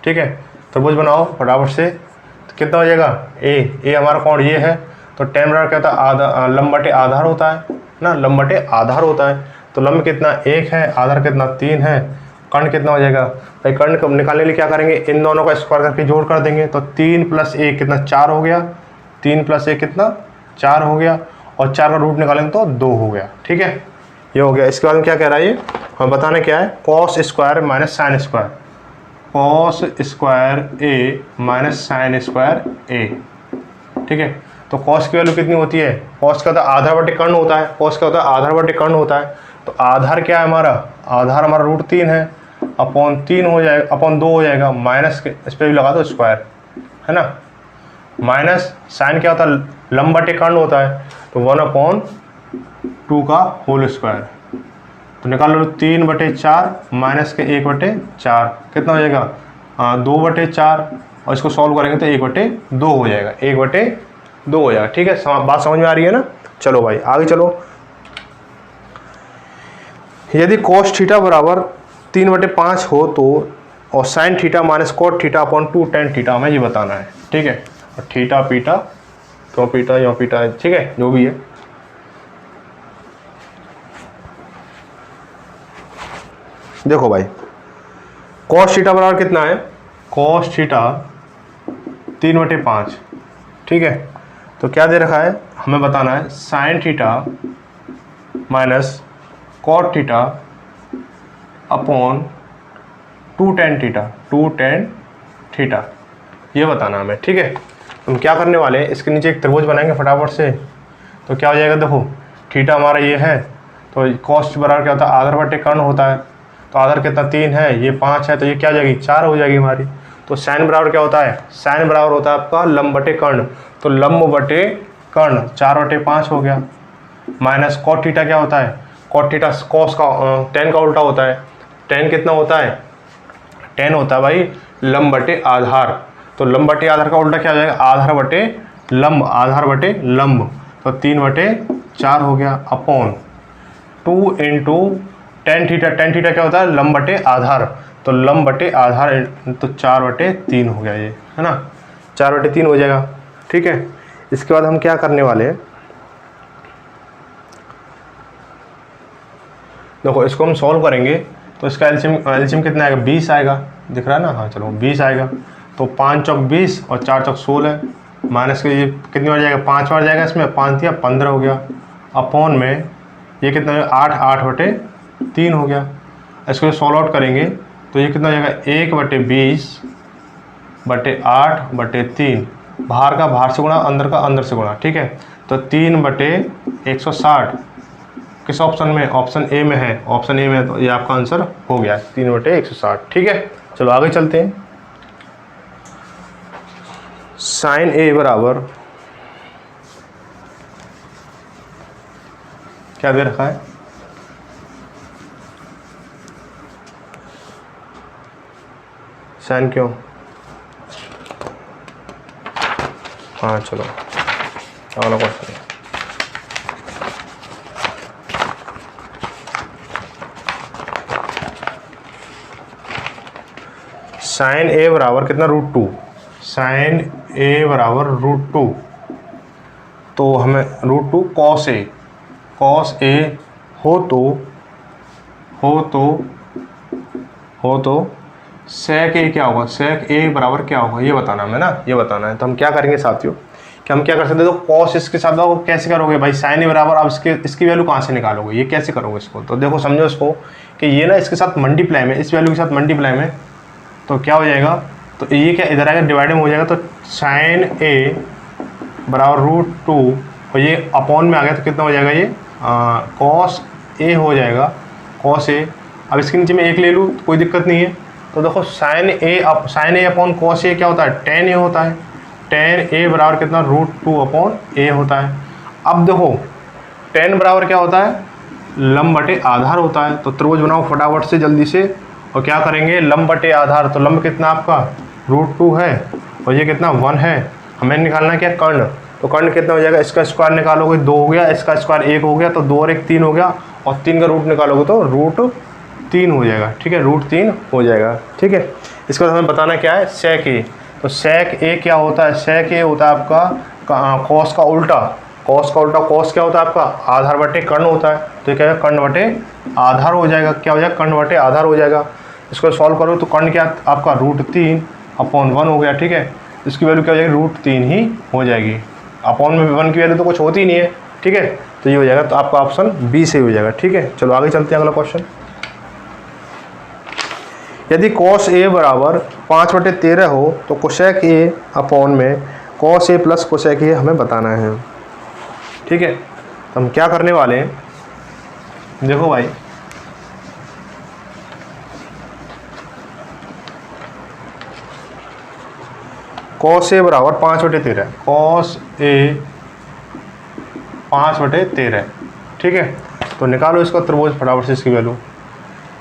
A: ठीक है, त्रिभुज बनाओ फटाफट से, तो कितना हो जाएगा a हमारा कौन ये है, तो tan बराबर क्या होता है लंब बटे आधार होता है ना, लंब बटे आधार होता है। तो लंब कितना 1 है, आधार कितना 3 है, कर्ण कितना हो जाएगा भाई, कर्ण को निकालने के लिए क्या करेंगे, इन दोनों का स्क्वायर करके जोड़ कर देंगे। तो 3 + 1 कितना 4 हो गया, 3 + 1 कितना 4 हो गया, और 4 का रूट निकालेंगे तो 2 हो गया। ठीक है, ये हो गया। इसके बाद में क्या कह रहा है ये हमें बताना क्या है, cos square minus sine square, cos square a minus sine square a। ठीक है, तो cos की वैल्यू कितनी होती है, cos का तो आधार बटे कर्ण होता है, cos का होता है आधार बटे कर्ण होता है। तो आधार क्या है हमारा, आधार हमारा √3 है, /3 हो जाएगा, /2 हो जाएगा, माइनस के इस पर भी लगा दो स्क्वायर, है ना, माइनस साइन क्या होता है लंब बटे कर्ण होता है, तो 1/2 का होल स्क्वायर। तो निकाल लो 3/4 माइनस के 1/4 कितना हो जाएगा 2/4, और इसको सॉल्व करेंगे तो 1/2 हो जाएगा, 1/2 हो जाएगा। ठीक है, बात समझ में आ रही है ना। चलो भाई आगे चलो, यदि cos थीटा बराबर 3/5 हो तो, और sin theta minus cot theta upon 2 tan theta हमें ये बताना है। ठीक है, और थीटा पीटा क्यों पीटा या पीटा है, ठीक है, जो भी है। देखो भाई cos थीटा बराबर कितना है, cos थीटा 3/5। ठीक है, तो क्या दे रखा है हमें बताना है sin theta minus cot theta upon 2 tan theta, 2 tan theta, ये बताना हमें। ठीक है, हम क्या करने वाले हैं, इसके नीचे एक त्रिभुज बनाएंगे फटाफट से। तो क्या हो जाएगा, देखो थीटा हमारा ये है, तो cos बराबर क्या होता है आधार बटे कर्ण होता है, तो आधार कितना 3 है, ये 5 है, तो ये क्या हो जाएगी 4 हो जाएगी हमारी। तो sin बराबर क्या होता है, sin बराबर होता है आपका लंब बटे कर्ण, तो लंब बटे कर्ण 4/5 हो गया, माइनस cot थीटा क्या होता है, cot थीटा cos का tan का उल्टा होता है, tan कितना होता है, tan होता है भाई लंब बटे आधार, तो लंब बटे आधार का उल्टा क्या हो जाएगा आधार बटे लंब, आधार बटे लंब, तो 3/4 हो गया, upon 2 into tan theta, tan theta क्या होता है लंब बटे आधार, तो लंब बटे आधार, तो 4/3 हो गया, ये है ना 4/3 हो जाएगा। ठीक है, इसके बाद हम क्या करने वाले हैं, देखो इसको हम सॉल्व करेंगे तो इसका एलसीएम कितना आएगा 20 आएगा, दिख रहा है ना, हाँ चलो 20 आएगा। तो 5 चौक 20 और 4 चौक 16, माइनस के ये कितनी बार जाएगा 5 बार जाएगा, इसमें 5 या 15 हो गया, अपॉन में ये कितना 8/3 हो गया। इसको सॉल्व आउट करेंगे तो ये कितना हो जाएगा 1/20/8/3, बाहर का बाहर से गुणा, अंदर का अंदर से गुणा। ठीक है, तो 3/160 किस ऑप्शन में, ऑप्शन ए में है, ऑप्शन ए में, तो ये आपका आंसर हो गया 3/160। ठीक है, चलो आगे चलते हैं। sin a बराबर क्या दे रखा है, sin क्यों, हाँ चलो अगला क्वेश्चन, sin a बराबर कितना √2, sin a बराबर √2, तो हमें √2 cos a हो तो सेक ए क्या होगा, सेक ए बराबर क्या होगा ये बताना हमें ना, ये बताना है। तो हम क्या करेंगे साथियों कि हम क्या कर सकते हैं, तो कॉस इसके साथ वो कैसे करोगे भाई, साइन ए बराबर, आप इसकी वैल्यू कहाँ से निकालोगे, ये कैसे करोगे इसको। तो देखो समझो इसको कि ये ना इसके साथ मल्टीप्लाई में, इस वैल्यू के साथ मल्टीप्लाई में, तो क्या हो जाएगा, तो ये क्या इधर आएगा डिवाइड में हो जाएगा, तो साइन ए बराबर √2 और ये अपॉन में आ गया तो कितना हो जाएगा, ये कॉस ए हो जाएगा, कॉस ए। अब इसके नीचे मैं एक ले लूँ तो कोई दिक्कत नहीं है। तो देखो sign A upon cos A क्या होता है, टेन ए होता है, टेन ए बराबर कितना √2 अपॉन ए होता है। अब देखो टेन बराबर क्या होता है, लंब बटे आधार होता है। तो त्रिभुज बनाओ फटाफट से जल्दी से, और क्या करेंगे लंब बटे आधार, तो लंब कितना आपका √2 है और ये कितना 1 है। हमें निकालना क्या कर्ण, तो कर्ण कितना हो जाएगा, इसका स्क्वायर निकालोगे 2 हो गया, इसका स्क्वायर 1 हो गया, तो 2 और 1 3 हो गया, और 3 का रूट निकालोगे तो √3 हो जाएगा, ठीक है, √3 हो जाएगा, ठीक है। इसके बाद हमें बताना क्या है, सेक ए। तो सेक ए क्या होता है, सेक ए होता है आपका कॉस का उल्टा, कॉस का उल्टा, कॉस क्या होता है आपका आधार बटे कर्ण होता है, तो ये क्या है कर्ण बटे आधार हो जाएगा, क्या हो जाएगा कर्ण बटे आधार हो जाएगा। इसको सॉल्व करो तो कर्ण क्या आपका √3 अपॉन 1 हो गया, ठीक है। इसकी वैल्यू क्या हो जाएगी, √3 ही हो जाएगी, अपॉन में 1 की वैल्यू तो कुछ होती नहीं है, ठीक है। तो ये हो जाएगा, तो आपका ऑप्शन बी से हो जाएगा, ठीक है। चलो आगे चलते हैं, अगला क्वेश्चन। यदि कॉस ए बराबर 5/13 हो तो कोसेक ए अपॉन में कॉस ए प्लस कोसेक ए हमें बताना है, ठीक है। तो हम क्या करने वाले हैं, देखो भाई कॉस ए बराबर 5/13, कॉस ए 5/13, ठीक है। तो निकालो इसका त्रिभुज फटाफट से इसकी वैल्यू।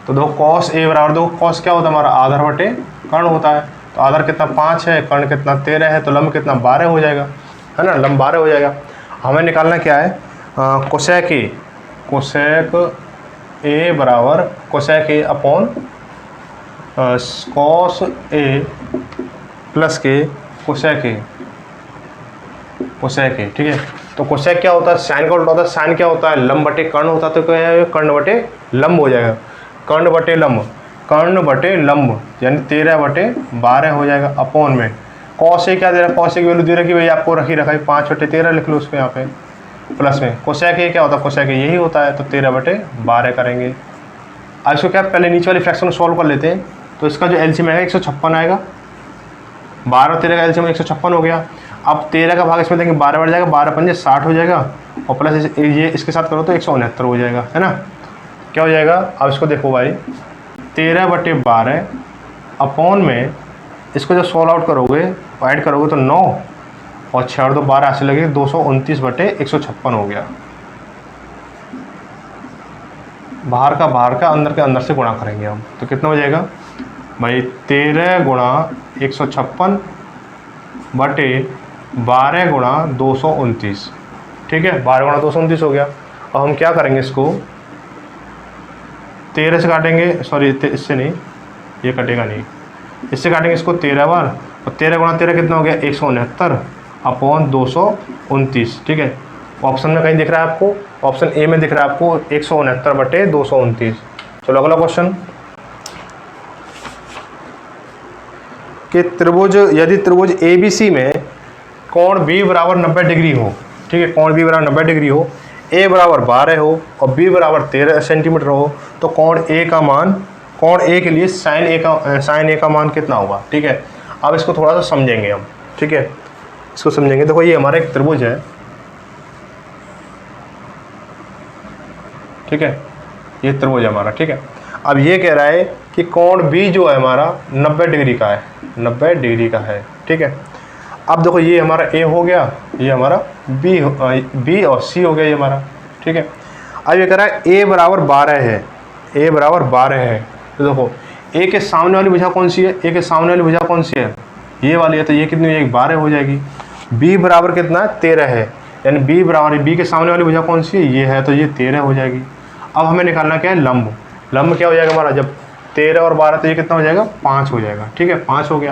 A: तो देखो कॉस ए बराबर, देखो कॉस क्या होता है हमारा आधार बटे कर्ण होता है, तो आधार कितना 5 है, कर्ण कितना 13 है, तो लंब कितना 12 हो जाएगा, है ना, लंब 12 हो जाएगा। हमें निकालना क्या है, कोसेक ए, कोसेक ए बराबर cosec A upon cos A plus के कोसेक ए, कोसेक ए, ठीक है। तो कोसेक क्या होता है, साइन का उल्टा होता है, साइन क्या होता है लंब बटे कर्ण होता है, तो क्या है कर्ण बटे लंब हो जाएगा, कर्ण बटे लंब, कर्ण बटे लंब यानी 13/12 हो जाएगा, अपॉन में कॉस ए क्या दे रहा है, कॉस ए की वैल्यू दे रहा है कि भाई आपको रखी रखा है 5/13 लिख लो उसको यहाँ पे, प्लस में कोसेक ए क्या होता है, कोसेक ए यही होता है, तो 13/12 करेंगे। अब इसको क्या पहले नीचे वाली फ्रैक्शन को सॉल्व कर लेते हैं। तो इसका जो एलसीएम आएगा 156 आएगा, 12 और 13 का एलसीएम 156 हो गया। अब 13 का भाग इसमें देंगे 12 बढ़ जाएगा, 12 पंजे 60 हो जाएगा, और प्लस ये इसके साथ करो तो 169 हो जाएगा, है ना, क्या हो जाएगा। अब इसको देखो भाई 13/12 अपॉन में इसको जब सॉल्व आउट करोगे, ऐड करोगे तो 9 और 6 और 2 12 ऐसे लगे 229/156 हो गया। बाहर का अंदर के अंदर से गुणा करेंगे हम, तो कितना हो जाएगा भाई 13 × 156 बटे 12 × 229, ठीक है, 12 × 229 हो गया। अब हम क्या करेंगे, इसको 13 से काटेंगे, सॉरी इससे नहीं, ये कटेगा नहीं, इससे काटेंगे इसको 13 बार, और 13 × 13 कितना हो गया 169 अपॉन 229, ठीक है। ऑप्शन में कहीं दिख रहा है आपको, ऑप्शन ए में दिख रहा है आपको 169/229। चलो अगला क्वेश्चन कि त्रिभुज, यदि त्रिभुज ABC में कोण B बराबर 90 डिग्री हो, ठीक है, कोण B बराबर 90 डिग्री हो, A बराबर 12 हो और B बराबर 13 सेंटीमीटर हो, तो कोण A का मान, कोण A के लिए साइन A का मान कितना होगा, ठीक है। अब इसको थोड़ा सा समझेंगे हम, ठीक है, इसको समझेंगे। देखो ये हमारा एक त्रिभुज है, ठीक है, ये त्रिभुज है हमारा, ठीक है। अब ये कह रहा है कि कोण B जो है हमारा 90 डिग्री का है, 90 डिग्री का है, ठीक है। अब देखो ये हमारा A हो गया, ये हमारा B और C हो गया ये हमारा, ठीक है। अब ये कह रहा है A बराबर 12 है, A बराबर 12 है, तो देखो A के सामने वाली भुजा कौन सी है, A के सामने वाली भुजा कौन सी है, ये वाली है, तो ये कितनी है 12 हो जाएगी। B बराबर कितना है 13 है, यानी B बराबर, B के सामने वाली भुजा कौन सी है, ये है, तो ये 13 हो जाएगी। अब हमें निकालना क्या है लंब, लंब क्या हो जाएगा हमारा, जब 13 और 12 तो ये कितना हो जाएगा 5 हो जाएगा, ठीक है, 5 हो गया।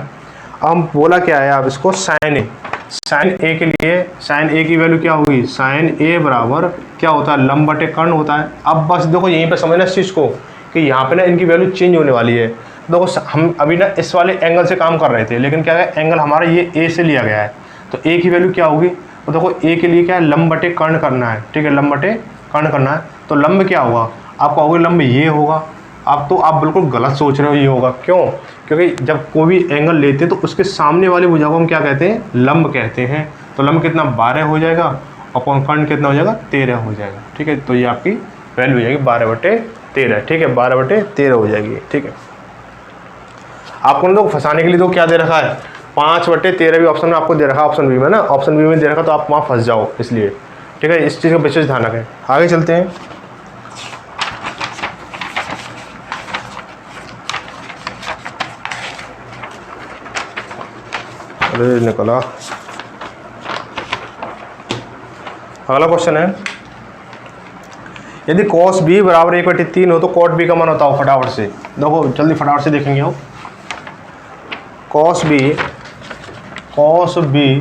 A: अब हम बोला क्या है, आप इसको साइन ए, साइन ए के लिए साइन ए की वैल्यू क्या होगी, साइन ए बराबर क्या होता है लंब बटे कर्ण होता है। अब बस देखो यहीं पे समझना इस चीज़ को कि यहाँ पे ना इनकी वैल्यू चेंज होने वाली है। देखो हम अभी ना इस वाले एंगल से काम कर रहे थे, लेकिन क्या है एंगल हमारा ये ए से लिया गया है, तो ए की वैल्यू क्या होगी, तो देखो ए के लिए क्या है लंब बटे कर्ण करना है, ठीक है, लंब बटे कर्ण करना है। तो लंब क्या होगा, आप कहोगे लंब ये होगा, आप तो आप बिल्कुल गलत सोच रहे हो, ये होगा क्यों, क्योंकि जब कोई भी एंगल लेते हैं तो उसके सामने वाली भुजा को हम क्या कहते हैं, लंब कहते हैं। तो लंब कितना 12 हो जाएगा, अपॉन कर्ण कितना हो जाएगा 13 हो जाएगा, ठीक है। तो ये आपकी वैल्यू हो जाएगी 12/13, ठीक है, 12/13 हो जाएगी, ठीक है। आपको ना तो फंसाने के लिए तो क्या दे रखा है, 5/13 भी ऑप्शन में आपको दे रखा है, ऑप्शन बी में ना, ऑप्शन बी में दे रखा तो आप वहाँ फंस जाओ, इसलिए ठीक है, इस चीज़ का विशेष ध्यान रखें। आगे चलते हैं। अरे निकला, अगला क्वेश्चन है, यदि cos b बराबर 1/3 हो तो cot b का मान बताओ फटाफट से। देखो जल्दी फटाफट से देखेंगे हो। cos b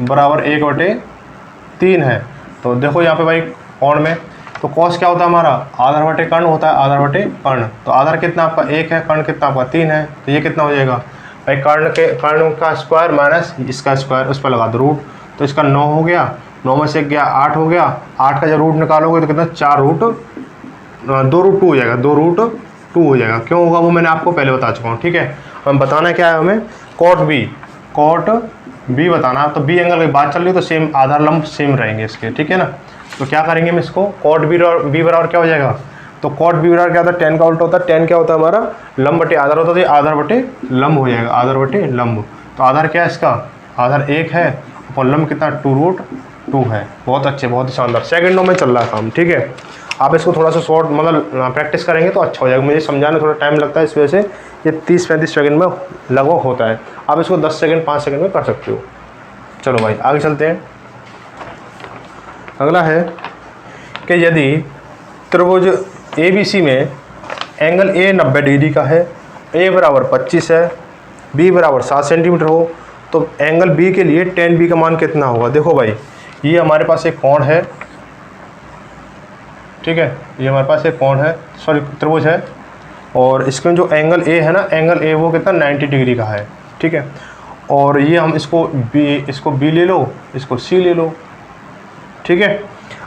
A: बराबर 1/3 है, तो देखो यहाँ पे भाई कोण में, तो cos क्या होता है हमारा, आधार बटे कर्ण होता है, आधार बटे कर्ण। तो आधार कितना आपका 1 है, कर्ण कितना आपका 3 है, तो ये कितना हो जाएगा भाई, कर्ण का स्क्वायर माइनस इसका स्क्वायर, उस पर लगा दो रूट, तो इसका 9 हो गया, 9 में से गया 8 हो गया, 8 का जब रूट निकालोगे तो कितना 4 रूट 2 रूट 2 हो जाएगा, 2 रूट 2 हो जाएगा। क्यों होगा वो मैंने आपको पहले बता चुका हूँ, ठीक है। हम बताना क्या है हमें, cot b बताना, तो बी एंगल की बात चल रही है तो सेम आधार लंब सेम रहेंगे इसके, ठीक है ना। तो क्या करेंगे हम इसको, cot b बराबर क्या हो जाएगा, तो cot b बराबर क्या होता है, tan का उल्टा होता है, tan क्या होता है हमारा लंब बटे आधार होता है, तो आधार बटे लंब हो जाएगा, आधार बटे लंब। तो आधार क्या है इसका, आधार 1 है और लंब कितना 2 रूट 2 है। बहुत अच्छे, बहुत ही शानदार, सेकंडों में चल रहा है काम, ठीक है। आप इसको थोड़ा सा शॉर्ट मतलब प्रैक्टिस करेंगे तो अच्छा हो जाएगा, मुझे समझाने थोड़ा टाइम लगता है, इस वजह से ये 30-35 सेकंड में लगभग होता है, आप इसको 10 सेकंड 5 सेकंड में कर सकते हो। चलो भाई आगे चलते हैं। अगला है कि यदि त्रिभुज ABC में एंगल A 90 डिग्री का है, A बराबर 25 है, B बराबर 7 सेंटीमीटर हो, तो एंगल B के लिए tan B का मान कितना होगा। देखो भाई ये हमारे पास एक कोण है, ठीक है, ये हमारे पास एक कोण है, सॉरी त्रिभुज है, और इसमें जो एंगल A है ना, एंगल A वो कितना 90 डिग्री का है, ठीक है। और ये हम इसको B ले लो, इसको C ले लो, ठीक है।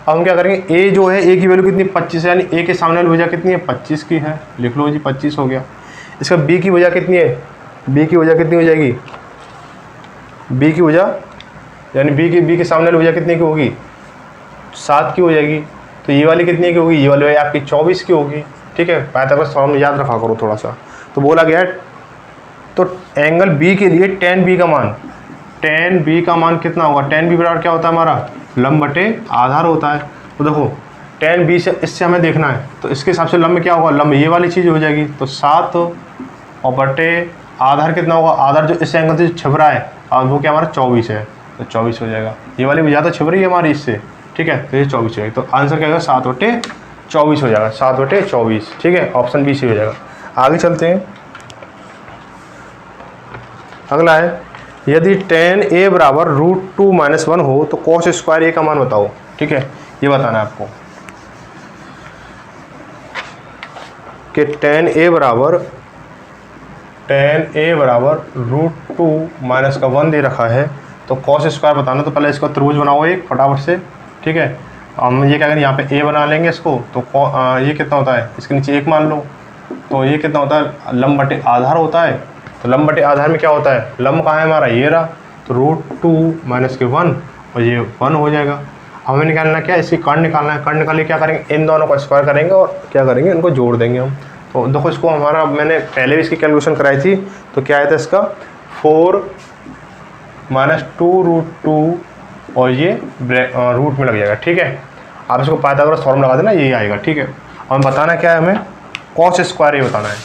A: अब हम क्या करेंगे, A जो है A की वैल्यू कितनी 25 है, यानी A के सामने वाली भुजा कितनी है 25 की है, लिख लो जी 25 हो गया। इसका B की भुजा कितनी है, B की भुजा कितनी हो जाएगी, B की भुजा यानी B के सामने वाली भुजा कितनी की होगी 7 की हो जाएगी। तो ये वाली कितनी की होगी, ये वाली आपकी 24 की होगी, ठीक है। पाइथागोरस थ्योरम याद रखा करो थोड़ा सा। तो बोला गया तो एंगल B के लिए tan B का मान कितना होगा, tan B बराबर क्या होता है हमारा लंब बटे आधार होता है। तो देखो tan B से इससे हमें देखना है, तो इसके हिसाब से लंब क्या होगा, लंब ये वाली चीज़ हो जाएगी, तो 7 और बटे आधार कितना होगा, आधार जो इस एंगल से छिप रहा है और वो क्या हमारा 24 है, तो 24 हो जाएगा। ये वाली भी ज़्यादा छिप रही है हमारी इससे, ठीक है, तो ये 24 हो जाएगी। तो आंसर क्या होगा 7/24 हो जाएगा, 7/24, ठीक है, ऑप्शन बी सी हो जाएगा। आगे चलते हैं। अगला है यदि tan A बराबर √2 - 1 हो तो cos स्क्वायर A का मान बताओ, ठीक है, ये बताना है आपको कि tan A बराबर √2 - का 1 दे रखा है, तो cos स्क्वायर बताना। तो पहले इसको त्रिभुज बनाओ एक फटाफट से, ठीक है। हम ये क्या करें, यहाँ पे A बना लेंगे इसको, तो ये कितना होता है, इसके नीचे 1 मान लो, तो ये कितना होता है लंब बटे आधार होता है। तो लंब बटे आधार में क्या होता है, लंब कहाँ है हमारा, ये रहा, तो √2 - 1 और ये 1 हो जाएगा। हमें निकालना क्या है, इसकी कर्ण निकालना है। कर्ण निकाल के क्या करेंगे, इन दोनों को स्क्वायर करेंगे और क्या करेंगे, इनको जोड़ देंगे हम। तो देखो इसको हमारा मैंने पहले भी इसकी कैलकुलेशन कराई थी, तो क्या आया था इसका 4 - 2√2 और ये रूट में लग जाएगा, ठीक है। आप इसको पाइथागोरस थ्योरम लगा देना, यही आएगा, ठीक है। और बताना क्या है हमें, cos स्क्वायर A बताना है,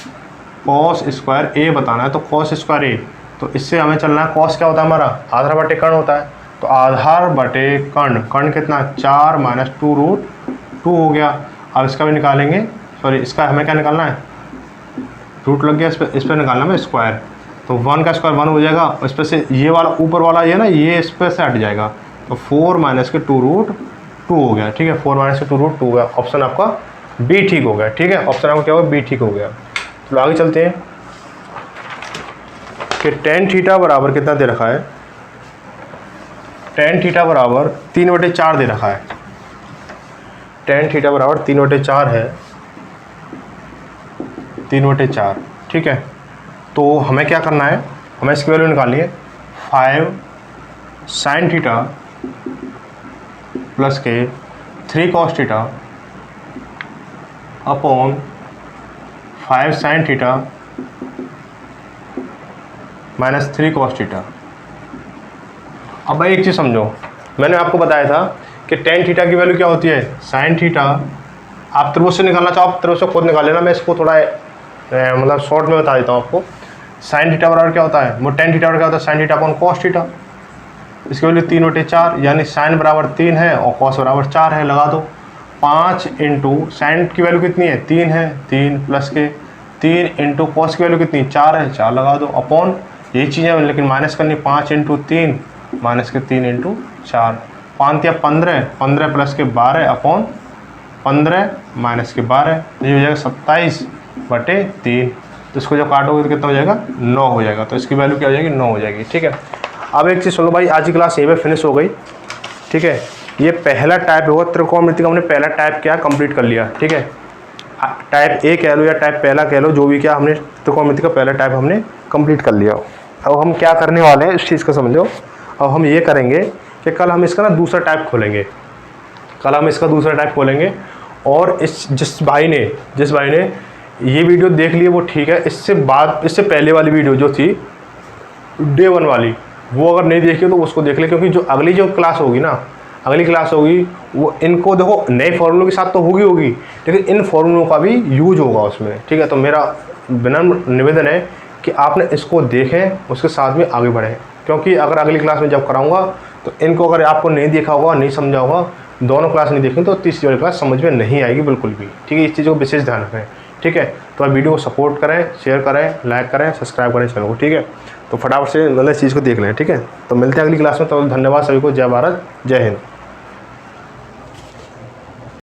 A: cos स्क्वायर A बताना है। तो cos स्क्वायर A, तो इससे हमें चलना है, cos क्या होता है हमारा आधार बटे कर्ण होता है, तो आधार बटे कर्ण कितना 4 - 2√2 हो गया। अब इसका भी निकालेंगे, सॉरी इसका हमें क्या निकालना है, रूट लग गया, इस पर निकालना है स्क्वायर, तो 1 का स्क्वायर 1 हो जाएगा, और इस पर से ये वाला ऊपर वाला ये ना, ये इस पर से हट जाएगा, तो 4 - 2√2 हो गया, ठीक है, 4 - 2√2 हो गया। ऑप्शन आपका बी ठीक हो गया, ठीक है, ऑप्शन आपका क्या होगा, बी ठीक हो गया। तो आगे चलते हैं। कि टेन थीटा बराबर कितना दे रखा है, टेन थीटा बराबर 3/4 दे रखा है, टेन थीटा बराबर 3/4 है, 3/4, ठीक है। तो हमें क्या करना है, हमें इसकी वैल्यू निकालनी है 5 sin थीटा प्लस के 3 cos theta upon 5 sin theta minus 3 cos theta. अब भाई एक चीज़ समझो, मैंने आपको बताया था कि टेन थीटा की वैल्यू क्या होती है, साइन थीटा। आप त्रिभुज से निकालना चाहो त्रिभुज से खुद निकाल लेना, मैं इसको थोड़ा मतलब शॉर्ट में बता देता हूँ आपको। साइन थीटा बराबर क्या होता है, वो टेन थीटा बराबर क्या होता है, sign theta upon cos theta. इसकी वैल्यू 3/4, यानी साइन बराबर 3 है और कॉस बराबर 4 है, लगा दो। 5 इंटू साइन की वैल्यू कितनी है, 3 है, 3 प्लस के 3 इंटू कॉस की वैल्यू कितनी 4 है, 4 लगा दो, अपॉन यही चीज़ें लेकिन माइनस करनी, 5 इंटू 3 माइनस के 3 इंटू 4, 5 या 15, 15 प्लस के 12 अपॉन 15 माइनस के 12, ये हो जाएगा 27/3। तो इसको जब काटोगे तो कितना हो जाएगा, 9 हो जाएगा। तो इसकी वैल्यू क्या हो जाएगी, 9 हो जाएगी, ठीक है। अब एक चीज़ सुनो भाई, आज की क्लास यहीं पे फिनिश हो गई, ठीक है। ये पहला टाइप होगा त्रिकोणमिति का, हमने पहला टाइप क्या कंप्लीट कर लिया, ठीक है। टाइप ए कह लो या टाइप पहला कह लो, जो भी क्या, हमने त्रिकोणमिति का पहला टाइप हमने कंप्लीट कर लिया। अब हम क्या करने वाले हैं इस चीज़ को समझो। अब हम ये करेंगे कि कल हम इसका ना दूसरा टाइप खोलेंगे, कल हम इसका दूसरा टाइप खोलेंगे। और जिस भाई ने ये वीडियो देख ली है वो ठीक है, इससे पहले वाली वीडियो जो थी डे 1 वाली, वो अगर नहीं देखी तो उसको देख ले, क्योंकि जो अगली जो क्लास होगी ना, अगली क्लास होगी वो इनको देखो नए फॉर्मूलों के साथ तो होगी, लेकिन इन फॉर्मूलों का भी यूज होगा उसमें, ठीक है। तो मेरा विनम्र निवेदन है कि आपने इसको देखें, उसके साथ में आगे बढ़ें, क्योंकि अगर अगली क्लास में जब कराऊंगा तो इनको अगर आपको नहीं देखा होगा, नहीं समझा होगा, दोनों क्लास नहीं देखें तो तीसरी वाली क्लास समझ में नहीं आएगी बिल्कुल भी, ठीक है। इस चीज़ को विशेष ध्यान रखें, ठीक है। तो आप वीडियो को सपोर्ट करें, शेयर करें, लाइक करें, सब्सक्राइब करें चैनल को, ठीक है। तो फटाफट से मतलब इस चीज़ को देख लें, ठीक है। तो मिलते हैं अगली क्लास में। तो धन्यवाद सभी को, जय भारत, जय हिंद।